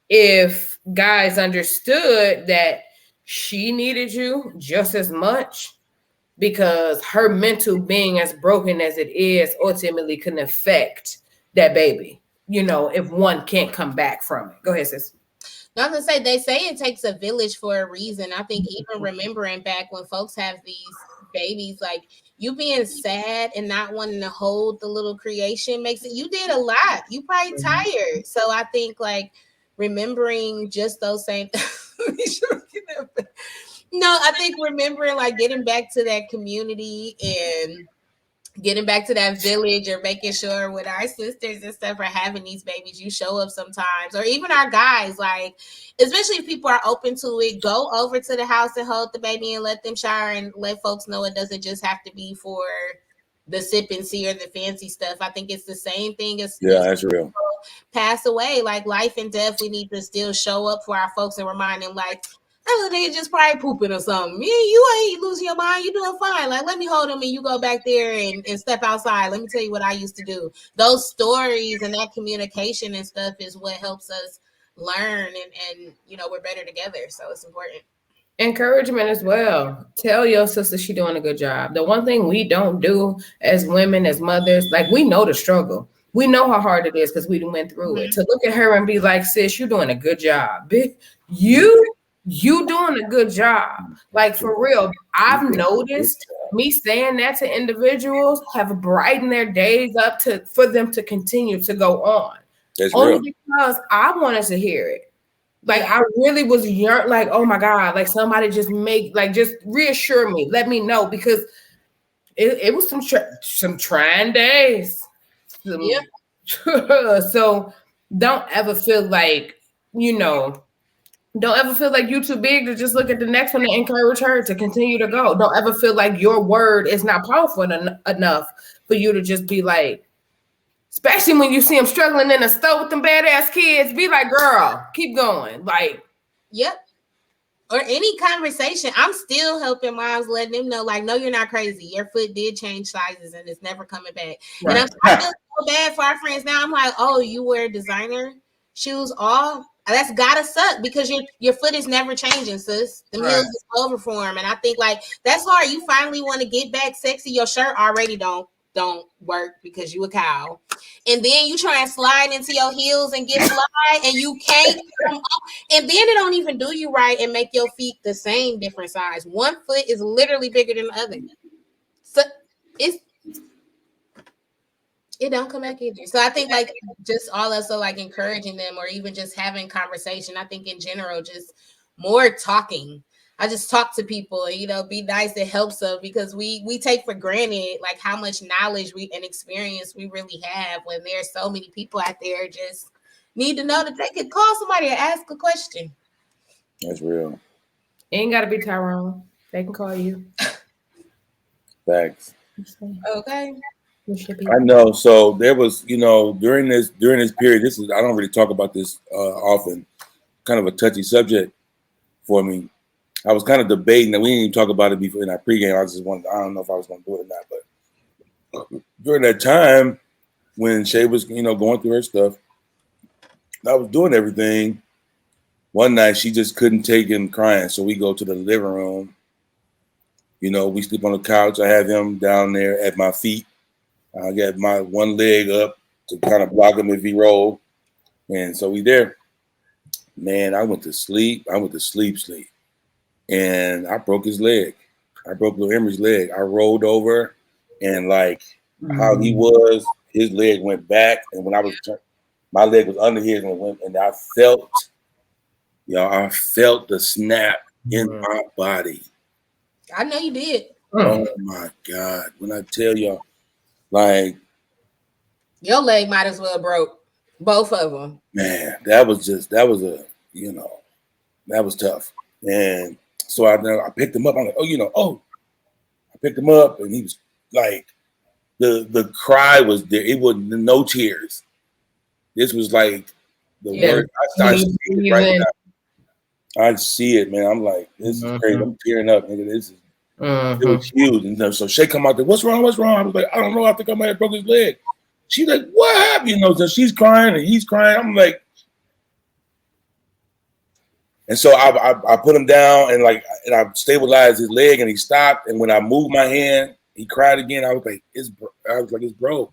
if guys understood that she needed you just as much, because her mental being, as broken as it is, ultimately can affect that baby, you know, if one can't come back from it. Go ahead, sis. Not to say, they say it takes a village for a reason. I think even remembering back when folks have these babies, like, you being sad and not wanting to hold the little creation makes it, you did a lot. You probably tired. So I think, like, remembering just those same no, I think remembering, like, getting back to that community and getting back to that village, or making sure with our sisters and stuff are having these babies, you show up sometimes, or even our guys, like, especially if people are open to it, go over to the house and hold the baby and let them shower and let folks know it doesn't just have to be for the sip and see or the fancy stuff. I think it's the same thing as that's real. Pass away, like life and death. We need to still show up for our folks and remind them, like, oh, they just probably pooping or something. You ain't losing your mind. You doing fine. Like, let me hold them and you go back there and step outside. Let me tell you what I used to do. Those stories and that communication and stuff is what helps us learn, and you know, we're better together. So it's important. Encouragement as well. Tell your sister she doing a good job. The one thing we don't do as women, as mothers, like, we know the struggle. We know how hard it is because we went through it. To look at her and be like, sis, you're doing a good job. You doing a good job. Like, for real. I've noticed me saying that to individuals have brightened their days up for them to continue to go on. That's Only real. because I wanted to hear it. Like, I really was like, oh my God, like, somebody just just reassure me, let me know, because it was some trying days. So don't ever feel like, don't ever feel like you too big to just look at the next one and encourage her to continue to go. Don't ever feel like your word is not powerful enough for you to just be like, especially when you see them struggling in the store with them badass kids, be like, girl, keep going. Like, yep. Or any conversation. I'm still helping moms, letting them know, like, no, you're not crazy. Your foot did change sizes and it's never coming back. Right. And I feel so bad for our friends now. I'm like, oh, you wear designer shoes all? That's gotta suck, because your foot is never changing, sis. The heels is overform. And I think, like, that's hard. You finally want to get back sexy. Your shirt already don't work because you a cow, and then you try and slide into your heels and get fly, and you can't come off, and then it don't even do you right and make your feet the same different size. One foot is literally bigger than the other, so it don't come back either. So I think, like, just all also, like, encouraging them, or even just having conversation. I think in general, just more talking. I just talk to people and, be nice. It helps them because we take for granted like how much knowledge and experience we really have when there's so many people out there just need to know that they can call somebody and ask a question. That's real. It ain't got to be Tyrone. They can call you. Facts. Okay. I know. So there was, during this period, I don't really talk about this often, kind of a touchy subject for me. I was kind of debating that we didn't even talk about it before in our pregame. I don't know if I was going to do it or not, but during that time when Shay was, going through her stuff, I was doing everything. One night she just couldn't take him crying, so we go to the living room. We sleep on the couch. I have him down there at my feet. I got my one leg up to kind of block him if he rolled. And so we there. Man, I went to sleep. Sleep. And I broke his leg. I broke Lil Emery's leg. I rolled over and like how he was, his leg went back. And when my leg was under his and I felt the snap in my body. I know you did. Oh my God. When I tell y'all, like, your leg might as well broke. Both of them. Man, that was tough. And so I picked him up. I'm like, I picked him up and he was like, the cry was there. It was no tears. This was like the word. I see it right now. I see it, man. I'm like, this is crazy. I'm tearing up, nigga. This is it was huge. And so Shay come out there, what's wrong? I was like, I don't know. I think I might have broke his leg. She's like, what happened? So she's crying and he's crying. I'm like, and so I put him down and I stabilized his leg and he stopped. And when I moved my hand, he cried again. I was like, it's broke.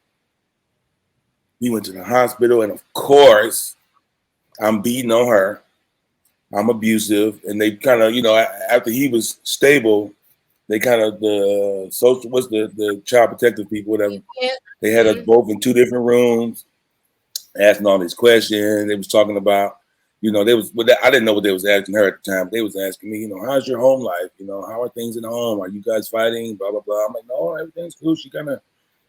We went to the hospital and of course I'm beating on her. I'm abusive. And they kind of, after he was stable, they kind of the child protective people, whatever. Yeah. They had us both in 2 different rooms, asking all these questions. They was talking about, I didn't know what they was asking her at the time. They was asking me, how's your home life? How are things in the home? Are you guys fighting? Blah blah blah. I'm like, no, everything's cool. She kind of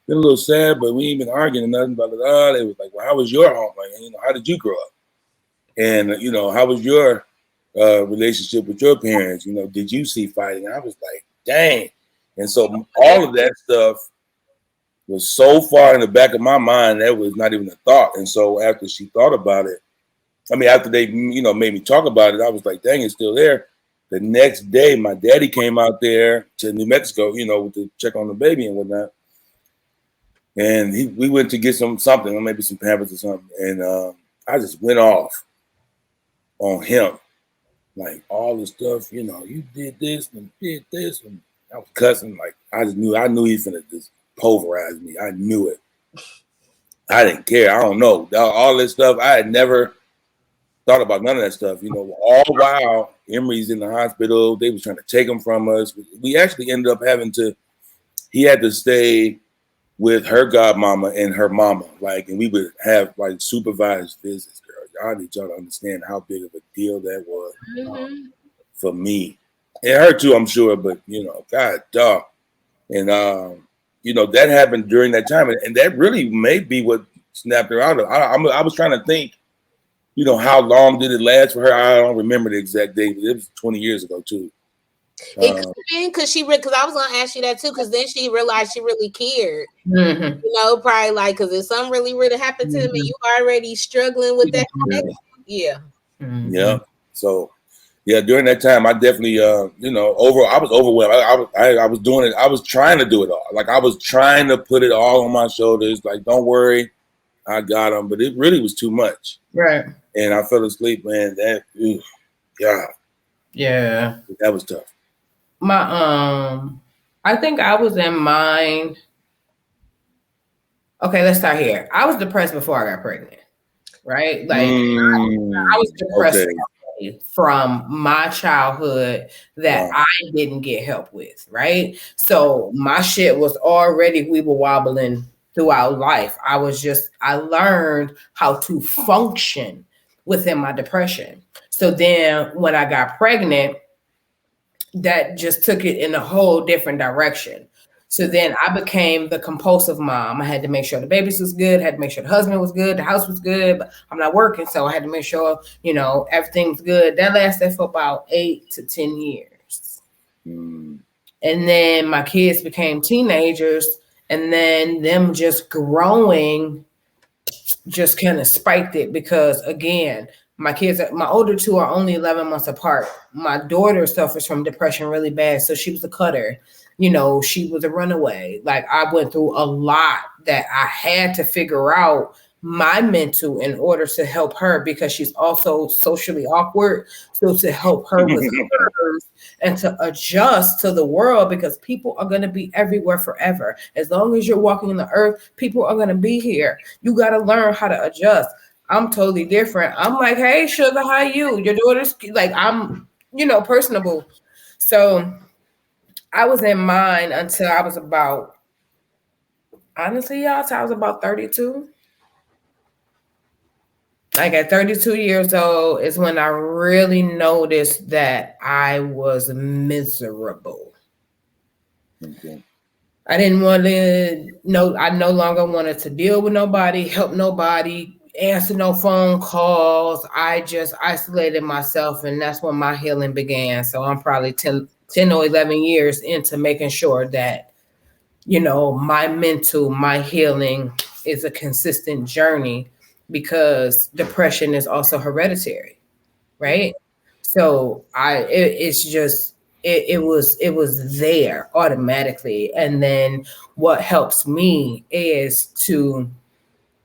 been a little sad, but we ain't been arguing or nothing. Blah blah blah. They was like, well, how was your home? Like, how did you grow up? And how was your relationship with your parents? Did you see fighting? And I was like, dang. And so all of that stuff was so far in the back of my mind that was not even a thought. And so after she thought about it, after they, made me talk about it, I was like, dang, it's still there. The next day, my daddy came out there to New Mexico, to check on the baby and whatnot. And we went to get something, or maybe some Pampers or something. And I just went off on him. Like all the stuff, you did this and did this. And I was cussing. Like I knew he was going to just pulverize me. I knew it. I didn't care. I don't know. All this stuff, I had never thought about none of that stuff. All while Emery's in the hospital, they was trying to take him from us. We actually ended up he had to stay with her godmama and her mama. And we would have supervised visits, girl. Y'all need y'all to understand how big of a deal that was for me. And her too, I'm sure, but God dog. And that happened during that time. And that really may be what snapped her out of. I was trying to think, how long did it last for her? I don't remember the exact date. It was 20 years ago too. It could have been because I was gonna ask you that too, because then she realized she really cared. Probably because if something really would have happened to him and you already struggling with that connection. Yeah. Yeah. So during that time I definitely I was overwhelmed. I was doing it, I was trying to do it all. I was trying to put it all on my shoulders, don't worry, I got him, but it really was too much. Right. And I fell asleep, man. God. Yeah. That was tough. I think I was in mine. Okay, let's start here. I was depressed before I got pregnant, right? I was depressed from my childhood that I didn't get help with, right? So my shit was already weeble wobbling throughout life. I learned how to function within my depression. So then when I got pregnant, that just took it in a whole different direction. So then I became the compulsive mom. I had to make sure the babies was good, had to make sure the husband was good, the house was good, but I'm not working, so I had to make sure, everything was good. That lasted for about 8 to 10 years. Mm. And then my kids became teenagers, and then them just growing just kind of spiked it because, again, my older two are only 11 months apart. My daughter suffers from depression really bad, so she was a cutter. She was a runaway. Like, I went through a lot that I had to figure out my mental in order to help her, because she's also socially awkward. So to help her with hers and to adjust to the world, because people are going to be everywhere forever. As long as you're walking in the earth, people are going to be here. You got to learn how to adjust. I'm totally different. I'm like, hey, sugar, how you? Your daughter's like, I'm, personable. So I was in mine until I was about, honestly, y'all, till I was about 32. Like, at 32 years old is when I really noticed that I was miserable. Okay. I didn't want to I no longer wanted to deal with nobody, help nobody, answer no phone calls. I just isolated myself, and that's when my healing began. So I'm probably 10 or 11 years into making sure that, my mental, my healing is a consistent journey, because depression is also hereditary, right? So it was there automatically. And then what helps me is to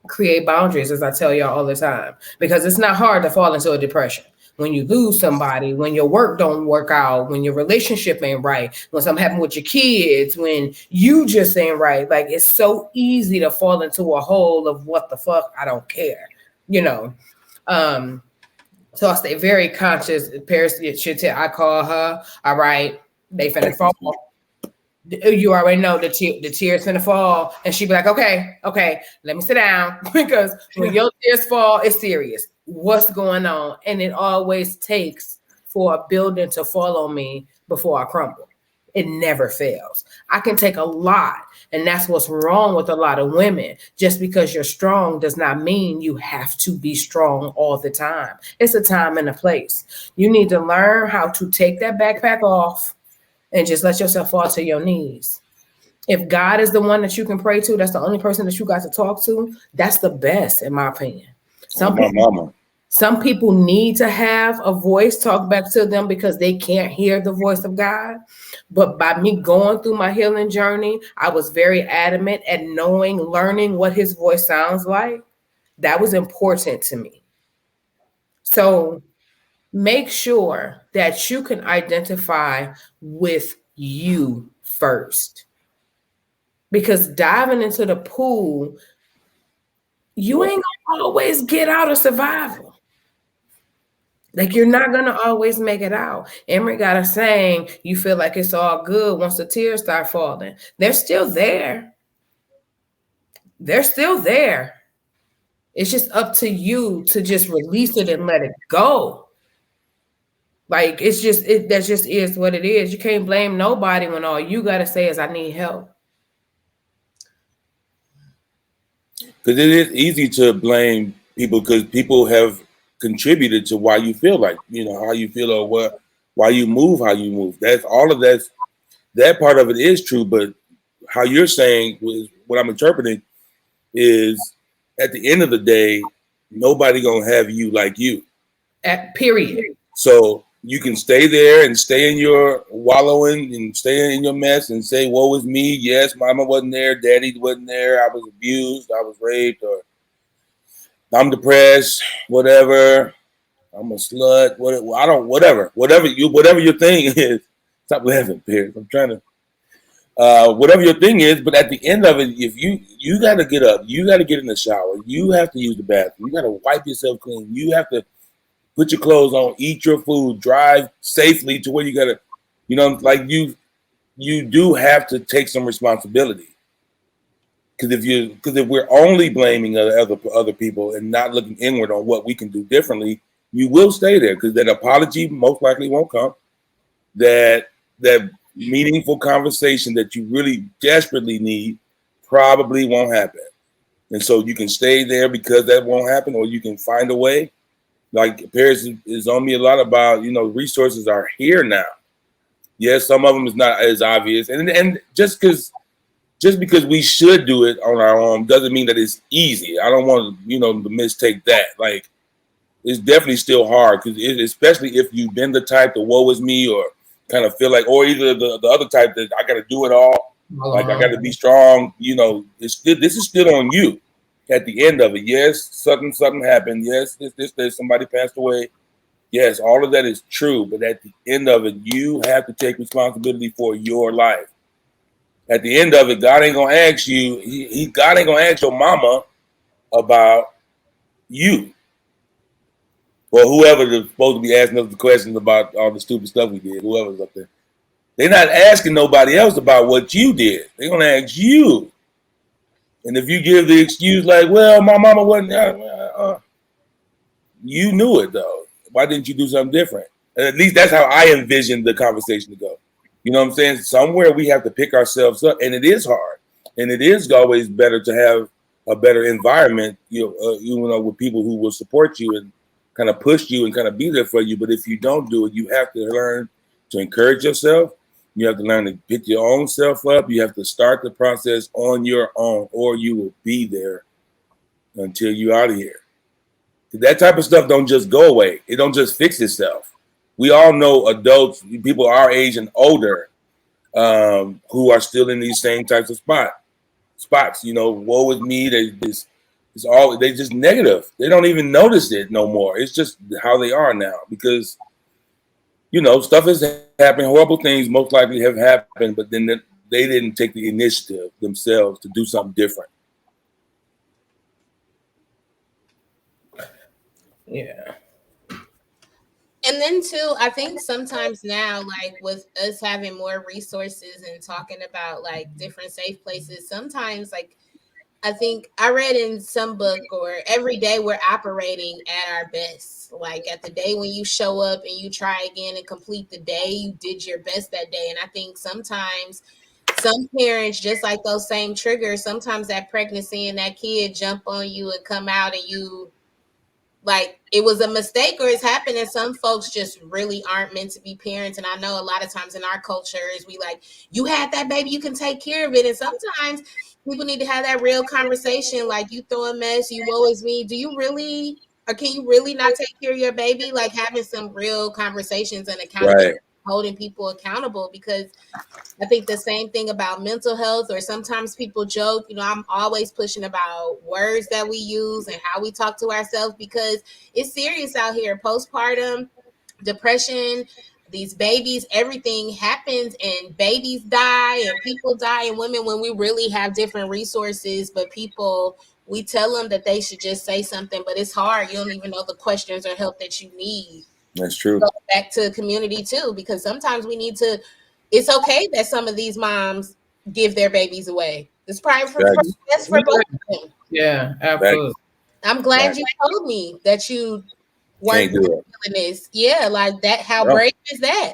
create boundaries, as I tell y'all all the time, because it's not hard to fall into a depression. When you lose somebody, when your work don't work out, when your relationship ain't right, when something happened with your kids, when you just ain't right, like, it's so easy to fall into a hole of what the fuck, I don't care, so I stay very conscious. Paris should tell, I call her, all right, they finna fall. You already know the tears finna fall. And she'd be like, okay, let me sit down. Because when your tears fall, it's serious. What's going on? And it always takes for a building to fall on me before I crumble. It never fails. I can take a lot. And that's what's wrong with a lot of women. Just because you're strong does not mean you have to be strong all the time. It's a time and a place. You need to learn how to take that backpack off and just let yourself fall to your knees. If God is the one that you can pray to, that's the only person that you got to talk to, that's the best, in my opinion. Some people need to have a voice talk back to them because they can't hear the voice of God. But by me going through my healing journey, I was very adamant at learning what his voice sounds like. That was important to me. So make sure that you can identify with you first. Because diving into the pool, you ain't gonna always get out of survival. Like, you're not gonna always make it out. Emery got a saying, you feel like it's all good once the tears start falling. They're still there. They're still there. It's just up to you to just release it and let it go. Like, that just is what it is. You can't blame nobody when all you gotta say is, I need help. Because it is easy to blame people, because people have contributed to why you feel like, how you feel, or why you move, how you move. That's all of that part of it is true. But how you're saying, was what I'm interpreting, is at the end of the day, nobody gonna have you like you. Period. So you can stay there and stay in your wallowing and stay in your mess and say, woe is me. Yes, mama wasn't there. Daddy wasn't there. I was abused. I was raped, or I'm depressed, whatever. I'm a slut. Whatever your thing is. Stop laughing, Pierce. I'm trying to, whatever your thing is. But at the end of it, if you got to get up, you got to get in the shower. You have to use the bathroom. You got to wipe yourself clean. You have to put your clothes on, eat your food, drive safely to where you gotta, like you do have to take some responsibility. Because if we're only blaming other people and not looking inward on what we can do differently, you will stay there, because that apology most likely won't come. that meaningful conversation that you really desperately need probably won't happen. And so you can stay there because that won't happen, or you can find a way. Like Paris is on me a lot about, resources are here now. Yes, some of them is not as obvious. And just because we should do it on our own doesn't mean that it's easy. I don't want to mistake that. Like, it's definitely still hard because especially if you've been the type that woe is me, or kind of feel like, or either the other type that I got to do it all. Like I got to be strong. This is still on you. At the end of it, yes, something happened. Yes, this somebody passed away. Yes, all of that is true. But at the end of it, you have to take responsibility for your life. At the end of it, God ain't gonna ask you. God ain't gonna ask your mama about you, or whoever is supposed to be asking us the questions about all the stupid stuff we did. Whoever's up there, they're not asking nobody else about what you did. They're gonna ask you. And if you give the excuse like, "Well, my mama wasn't," you knew it though. Why didn't you do something different? And at least that's how I envisioned the conversation to go. You know what I'm saying? Somewhere we have to pick ourselves up, and it is hard, and it is always better to have a better environment, with people who will support you and kind of push you and kind of be there for you. But if you don't do it, you have to learn to encourage yourself. You have to learn to pick your own self up. You have to start the process on your own, or you will be there until you're out of here. That type of stuff don't just go away. It don't just fix itself. We all know adults, people our age and older, who are still in these same types of spots. Woe is me. They just negative. They don't even notice it no more. It's just how they are now because, stuff has happened. Horrible things most likely have happened, but then they didn't take the initiative themselves to do something different. Yeah. And then too, I think sometimes now, like with us having more resources and talking about like different safe places, sometimes like I think I read in some book or every day we're operating at our best. Like at the day when you show up and you try again and complete the day, you did your best that day. And I think sometimes some parents, just like those same triggers, sometimes that pregnancy and that kid jump on you and come out and you like it was a mistake or it's happened, and some folks just really aren't meant to be parents. And I know a lot of times in our culture is we like, you had that baby, you can take care of it. And sometimes people need to have that real conversation, like you throw a mess, you always me. Do you really, or can you really not take care of your baby? Like having some real conversations and accountability, Right. holding people accountable, because I think the same thing about mental health, or sometimes people joke, I'm always pushing about words that we use and how we talk to ourselves because it's serious out here. Postpartum depression, these babies, everything happens and babies die and people die and women when we really have different resources, but people, we tell them that they should just say something, but it's hard. You don't even know the questions or help that you need. That's true. Go back to the community too, because sometimes we need to, it's okay that some of these moms give their babies away. It's probably for best for both of them. Yeah, absolutely. I'm glad you told me that you weren't doing this. Yeah, like that. How brave is that?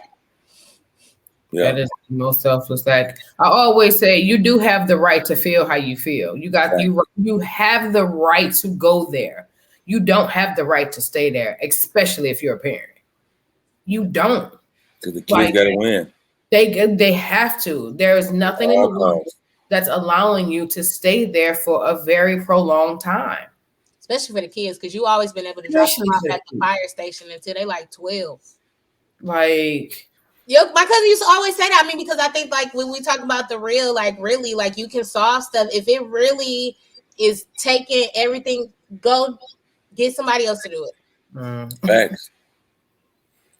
Yeah. That is the most selfless act. I always say you do have the right to feel how you feel. You have the right to go there. You don't have the right to stay there, especially if you're a parent. You don't. Because the kids got to win. They have to. There is nothing in the world that's allowing you to stay there for a very prolonged time. Especially for the kids, because you always been able to drop them off at the fire station until they like 12. Like, my cousin used to always say that. I mean, because I think like when we talk about the real, like really, like you can solve stuff if it really is taking everything. Go get somebody else to do it. Thanks.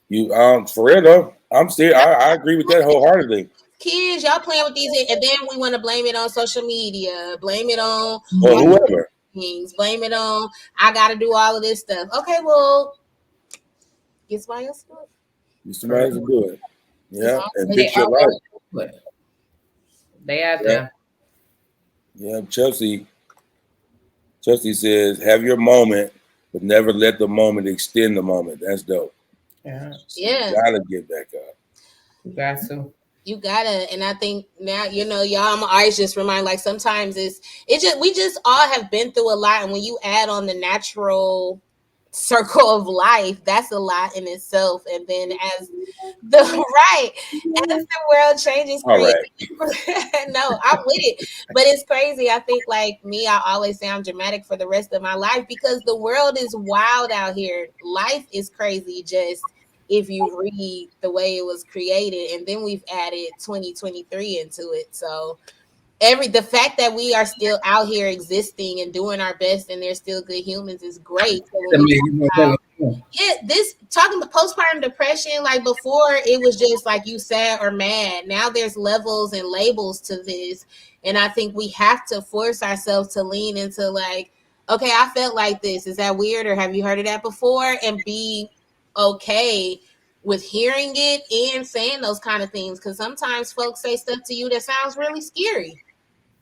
You for real though, I'm serious. I agree with that wholeheartedly. Kids, y'all playing with these, and then we want to blame it on social media, blame it on or whoever. Things, blame it on I got to do all of this stuff. Okay, well, get somebody else to do it. Get somebody else to do it. Yeah, and fix your life. They out there. Yeah, Chelsea says, have your moment, but never let the moment extend the moment. That's dope. Yeah. Yeah. You gotta get back up. Got to. You gotta, and I think now, y'all, I'm always just remind, like, sometimes we just all have been through a lot, and when you add on the natural circle of life, that's a lot in itself. And then as the right, as the world changes, All crazy. right. No, I'm with it, but it's crazy. I think, like me, I always say I'm dramatic for the rest of my life because the world is wild out here. Life is crazy. Just if you read the way it was created, and then we've added 2023 into it. So the fact that we are still out here existing and doing our best and there's still good humans is great. So when we this talking about postpartum depression, like before it was just like you sad or mad. Now there's levels and labels to this, and I think we have to force ourselves to lean into, like, okay, I felt like this, is that weird, or have you heard of that before, and be okay with hearing it and saying those kind of things, because sometimes folks say stuff to you that sounds really scary.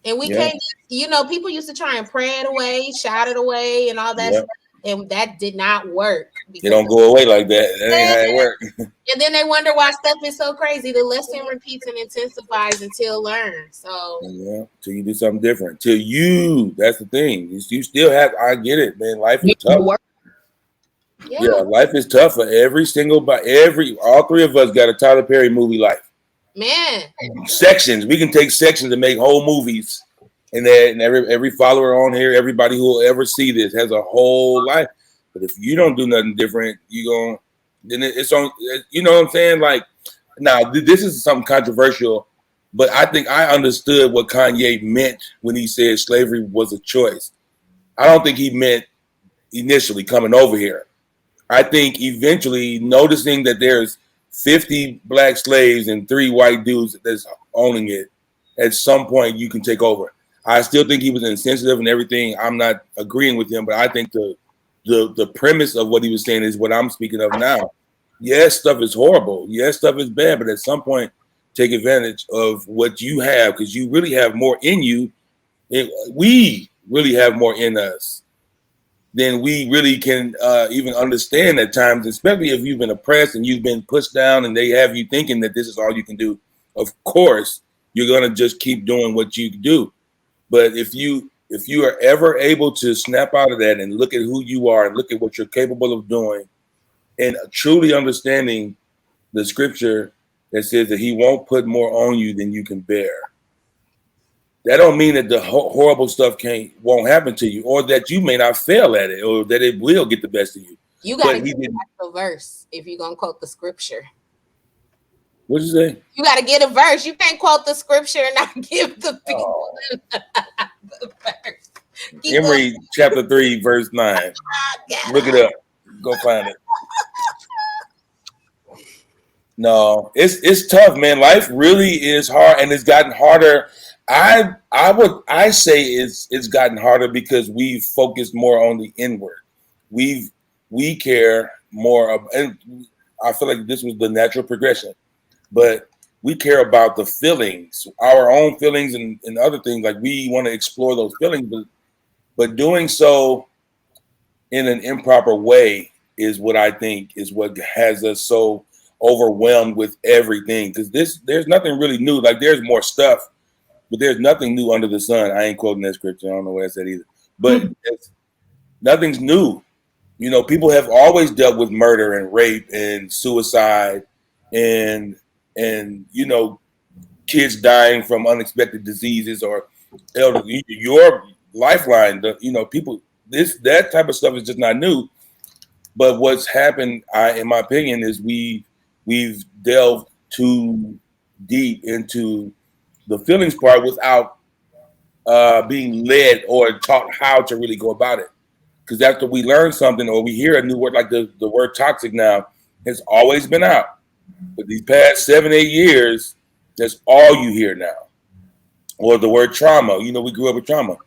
And we Yeah. can't, people used to try and pray it away, shout it away, and all that Yeah. stuff. And that did not work. It don't go away like that. That ain't how it works. And then they wonder why stuff is so crazy. The lesson repeats and intensifies until learned. So, Yeah. Till you do something different. Till you, that's the thing. You still have, I get it, man. Life is tough. Yeah, life is tough for all three of us got a Tyler Perry movie life. man. Sections. We can take sections and make whole movies. And every follower on here, everybody who will ever see this has a whole life. But if you don't do nothing different, then it's on. You know what I'm saying? Like, now this is something controversial, but I think I understood what Kanye meant when he said slavery was a choice. I don't think he meant initially coming over here. I think eventually noticing that there's 50 black slaves and 3 white dudes that's owning it, at some point you can take over. I still think he was insensitive and everything. I'm not agreeing with him, but I think the premise of what he was saying is what I'm speaking of now. Yes, stuff is horrible. Yes, stuff is bad, but at some point, take advantage of what you have, because you really have more in you. We really have more in us than we really can even understand at times, especially if you've been oppressed and you've been pushed down and they have you thinking that this is all you can do. Of course, you're going to just keep doing what you do. But if you are ever able to snap out of that and look at who you are and look at what you're capable of doing and truly understanding the scripture that says that he won't put more on you than you can bear, that don't mean that the horrible stuff won't happen to you, or that you may not fail at it, or that it will get the best of you. You got to get the verse if you're going to quote the scripture. What'd you say? You got to get a verse. You can't quote the scripture and not give the people the verse. Emery chapter 3, verse 9. Look it up. Go find it. No, it's tough, man. Life really is hard, and it's gotten harder. I say it's gotten harder because we've focused more on the inward. We care more, and I feel like this was the natural progression. But we care about the feelings, our own feelings, and other things. Like, we want to explore those feelings, but doing so in an improper way is what I think is what has us so overwhelmed with everything. Because there's nothing really new. Like, there's more stuff, but there's nothing new under the sun. I ain't quoting that scripture. I don't know what I said either. But nothing's new. You know, people have always dealt with murder and rape and suicide and kids dying from unexpected diseases or elderly. Your lifeline, people, that type of stuff is just not new. But what's happened, in my opinion, is we've delved too deep into the feelings part without being led or taught how to really go about it. Because after we learn something or we hear a new word, like the word toxic now has always been out. But these past 7-8 years, that's all you hear now. Or the word trauma. We grew up with trauma.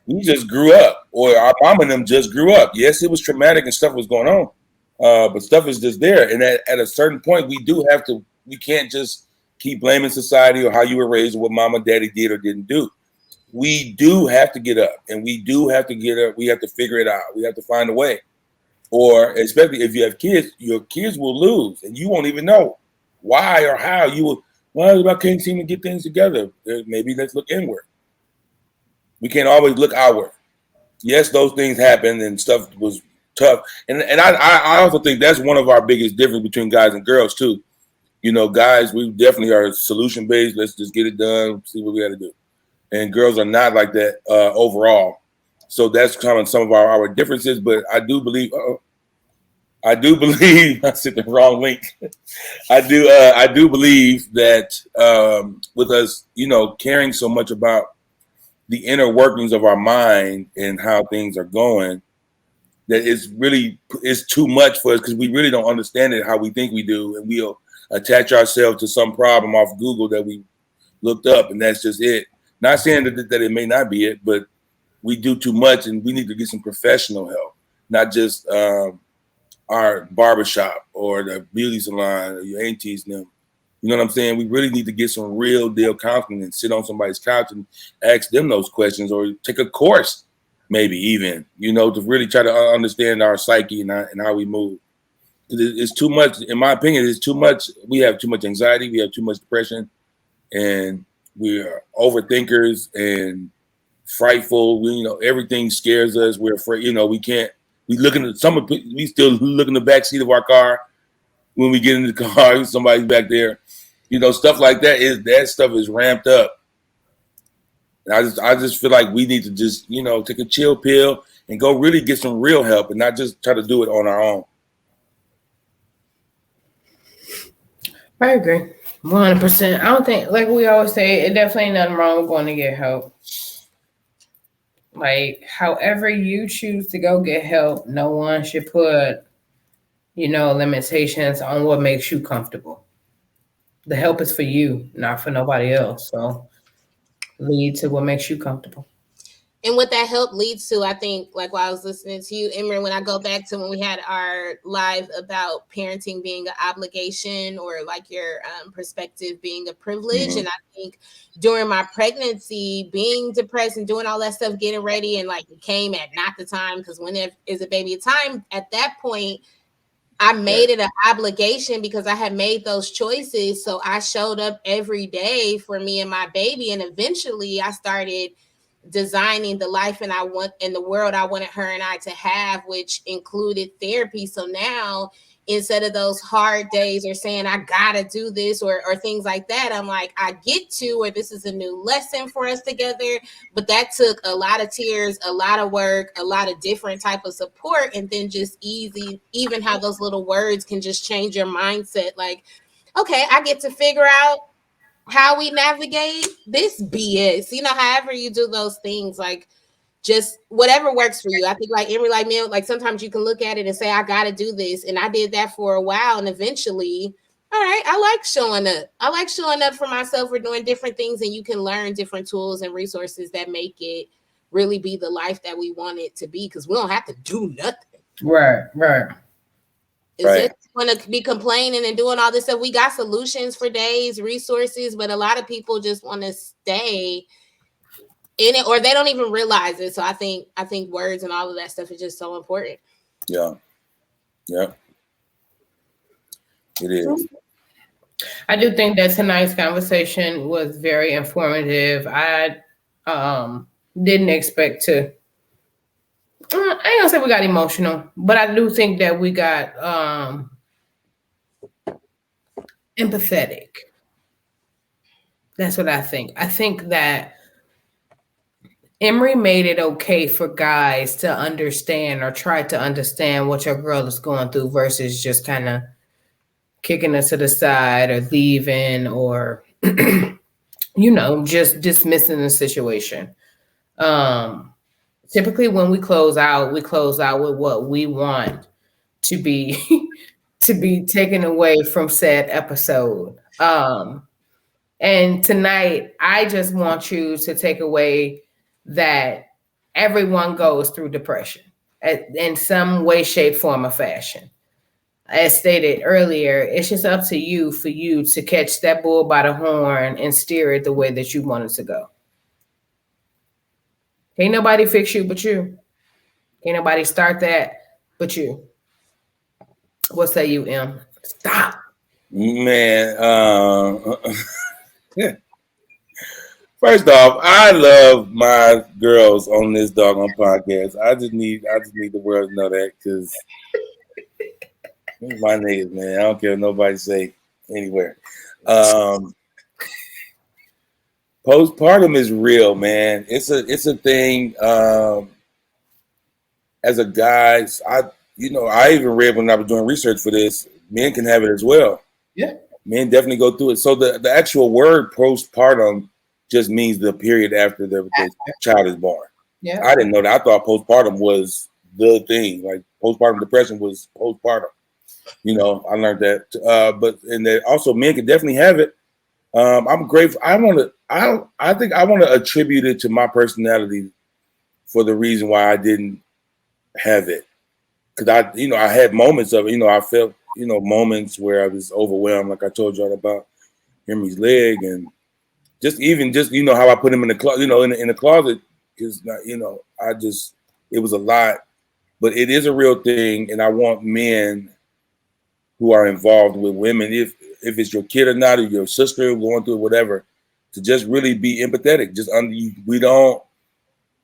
We just grew up, or our mom and them just grew up. Yes, it was traumatic and stuff was going on, but stuff is just there. And at a certain point, we can't just keep blaming society or how you were raised or what mom and daddy did or didn't do. We do have to get up, and we do have to get up. We have to figure it out. We have to find a way. Or especially if you have kids, your kids will lose, and you won't even know. why or how you would. Well, I can't seem to get things together. Maybe let's look inward. We can't always look outward. Yes, those things happened and stuff was tough. And I also think that's one of our biggest difference between guys and girls too. You know, guys, we definitely are solution based. Let's just get it done, see what we got to do. And girls are not like that overall. So that's kind of some of our differences. But I do believe, I sent the wrong link. I do believe that with us, you know, caring so much about the inner workings of our mind and how things are going, that it's too much for us because we really don't understand it how we think we do, and we'll attach ourselves to some problem off Google that we looked up, and that's just it. Not saying that it may not be it, but we do too much, and we need to get some professional help, not just our barbershop or the beauty salon or your aunties and them. You know what I'm saying? We really need to get some real deal counseling and sit on somebody's couch and ask them those questions, or take a course, maybe even, you know, to really try to understand our psyche and how we move. It's too much, in my opinion, it's too much. We have too much anxiety. We have too much depression, and we are overthinkers and frightful. You know, everything scares us. We're afraid, you know, we can't, we still look in the back seat of our car when we get in the car, somebody's back there. You know, stuff like that stuff is ramped up. And I just feel like we need to just, you know, take a chill pill and go really get some real help and not just try to do it on our own. I agree. 100%. I don't think, like we always say, it definitely ain't nothing wrong with going to get help. Like, however you choose to go get help, no one should put, you know, limitations on what makes you comfortable. The help is for you, not for nobody else. So lead to what makes you comfortable. And what that help leads to, I think, like while I was listening to you, Emery, when I go back to when we had our live about parenting being an obligation, or like your perspective being a privilege. And I think during my pregnancy, being depressed and doing all that stuff, getting ready, and like it came at not the time, because when there is a baby time, at that point, I made it an obligation because I had made those choices. So I showed up every day for me and my baby. And eventually I started designing the life and I want in the world I wanted her and I to have, which included therapy. So now, instead of those hard days or saying I gotta do this or things like that, I'm like, I get to, or this is a new lesson for us together. But that took a lot of tears, a lot of work, a lot of different type of support, and then just even how those little words can just change your mindset. Like, okay, I get to figure out how we navigate this BS. You know, however you do those things, like just whatever works for you. I think like Emery, like me, like sometimes you can look at it and say, I gotta do this. And I did that for a while. And eventually, all right, I like showing up. I like showing up for myself. We're doing different things, and you can learn different tools and resources that make it really be the life that we want it to be, because we don't have to do nothing. Right. Is it want to be complaining and doing all this stuff? We got solutions for days, resources, but a lot of people just want to stay in it, or they don't even realize it. So I think words and all of that stuff is just so important. Yeah. It is. I do think that tonight's conversation was very informative. I didn't expect to. I ain't gonna say we got emotional, but I do think that we got empathetic. That's what I think. I think that Emery made it okay for guys to understand or try to understand what your girl is going through versus just kind of kicking her to the side or leaving or, you know, just dismissing the situation. Typically when we close out with what we want to be to be taken away from said episode. And tonight, I just want you to take away that everyone goes through depression in some way, shape, form, or fashion. As stated earlier, it's just up to you for you to catch that bull by the horn and steer it the way that you want it to go. Can't nobody fix you but you. Can't nobody start that but you. What say you, Em? Stop. Man, first off, I love my girls on this doggone podcast. I just need the world to know that because my niggas, man. I don't care what nobody say anywhere. Um, Postpartum is real, man. It's a thing. As a guy, I even read when I was doing research for this, men can have it as well. Yeah. Men definitely go through it. So the actual word postpartum just means the period after the child is born. Yeah. I didn't know that. I thought postpartum was the thing. Like postpartum depression was postpartum. I learned that. But and that also men can definitely have it. I'm grateful. I think I want to attribute it to my personality for the reason why I didn't have it. Because I had moments of it. I felt, moments where I was overwhelmed, like I told y'all about Henry's leg, and just how I put him in the closet, in the closet, because it was a lot. But it is a real thing, and I want men who are involved with women, if it's your kid or not, or your sister going through whatever, to just really be empathetic. We don't.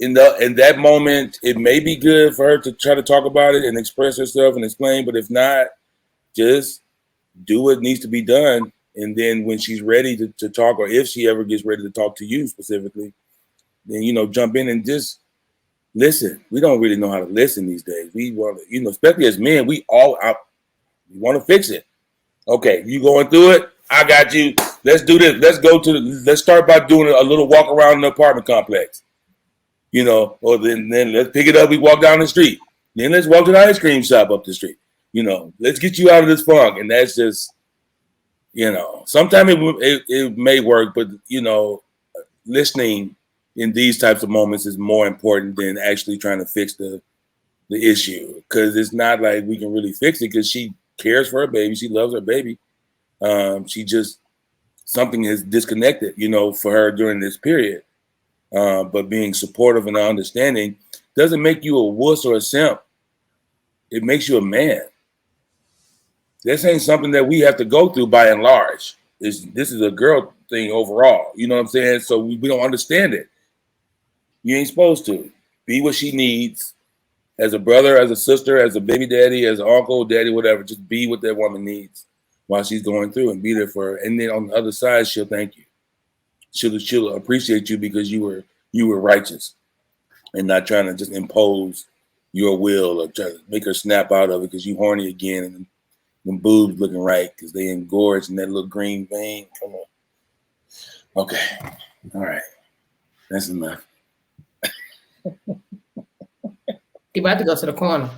In that moment, it may be good for her to try to talk about it and express herself and explain. But if not, just do what needs to be done. And then when she's ready to talk, or if she ever gets ready to talk to you specifically, then, jump in and just listen. We don't really know how to listen these days. We want to, especially as men, we want to fix it. Okay, you going through it? I got you. Let's do this. Let's start by doing a little walk around the apartment complex. Or then let's pick it up. We walk down the street. Then let's walk to the ice cream shop up the street. Let's get you out of this funk. And that's just, sometimes it may work, but, listening in these types of moments is more important than actually trying to fix the issue. Because it's not like we can really fix it because she cares for her baby. She loves her baby. Something is disconnected, for her during this period. But being supportive and understanding doesn't make you a wuss or a simp. It makes you a man. This ain't something that we have to go through by and large. This is a girl thing overall. You know what I'm saying? So we don't understand it. You ain't supposed to. Be what she needs as a brother, as a sister, as a baby daddy, as an uncle, daddy, whatever. Just be what that woman needs while she's going through and be there for her. And then on the other side, she'll thank you. She'll appreciate you because you were righteous and not trying to just impose your will or try to make her snap out of it because you horny again and them boobs looking right because they engorged in that little green vein. Come on. Okay. All right. That's enough. You about to go to the corner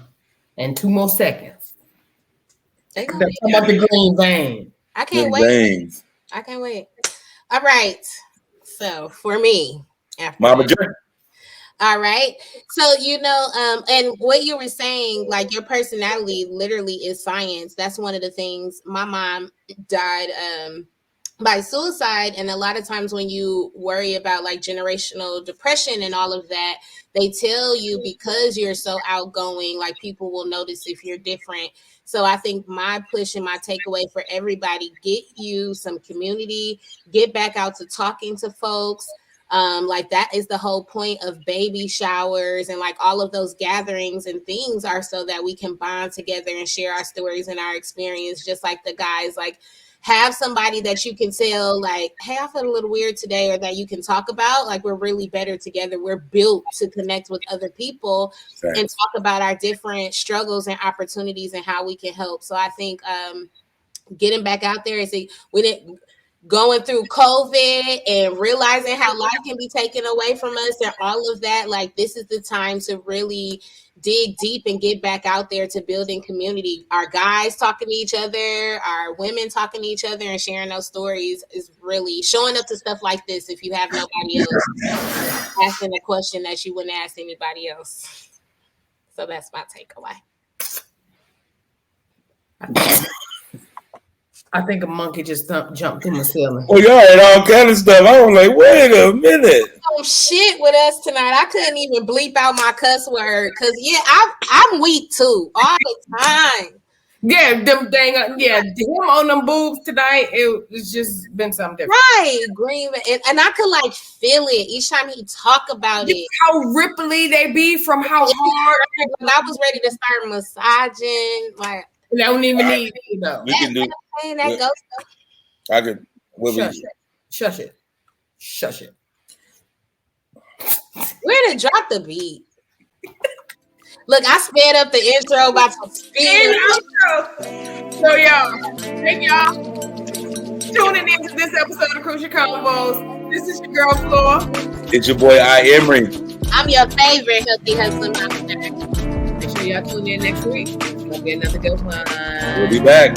in 2 more seconds. They Talk gonna be about the green vein. I can't Them wait. veins. I can't wait. All right. So for me, after Mama that- Joy. all right. So and what you were saying, like your personality literally is science. That's one of the things. My mom died by suicide, and a lot of times when you worry about like generational depression and all of that, they tell you because you're so outgoing, like people will notice if you're different. So I think my push and my takeaway for everybody: get you some community, get back out to talking to folks. Like that is the whole point of baby showers and like all of those gatherings and things are so that we can bond together and share our stories and our experience. Just like the guys, like have somebody that you can tell, like, hey, I felt a little weird today, or that you can talk about. Like we're really better together. We're built to connect with other people and talk about our different struggles and opportunities and how we can help. So I think getting back out there and see we didn't going through COVID and realizing how life can be taken away from us and all of that, like this is the time to really dig deep and get back out there to building community. Our guys talking to each other, our women talking to each other and sharing those stories is really showing up to stuff like this if you have nobody else asking a question that you wouldn't ask anybody else. So that's my takeaway. I think a monkey just jumped through my ceiling. Well, y'all had all kind of stuff. I was like, wait a minute. Some shit with us tonight. I couldn't even bleep out my cuss word because I'm weak too all the time. Yeah, them dang, him on them boobs tonight. It's just been something different. Right, green, and I could like feel it each time he talk about it. How ripply they be from how hard. I was ready to start massaging. Like, they don't even need you know. We can do that goes. I could. Shush it. Where to drop the beat? Look, I sped up the intro about to speed. So y'all, thank y'all tuning into this episode of Crucial Combos. This is your girl F.L.O.R. It's your boy I Emery. I'm your favorite healthy hustling mom. Make sure y'all tune in next week. It's gonna be another good one. We'll be back.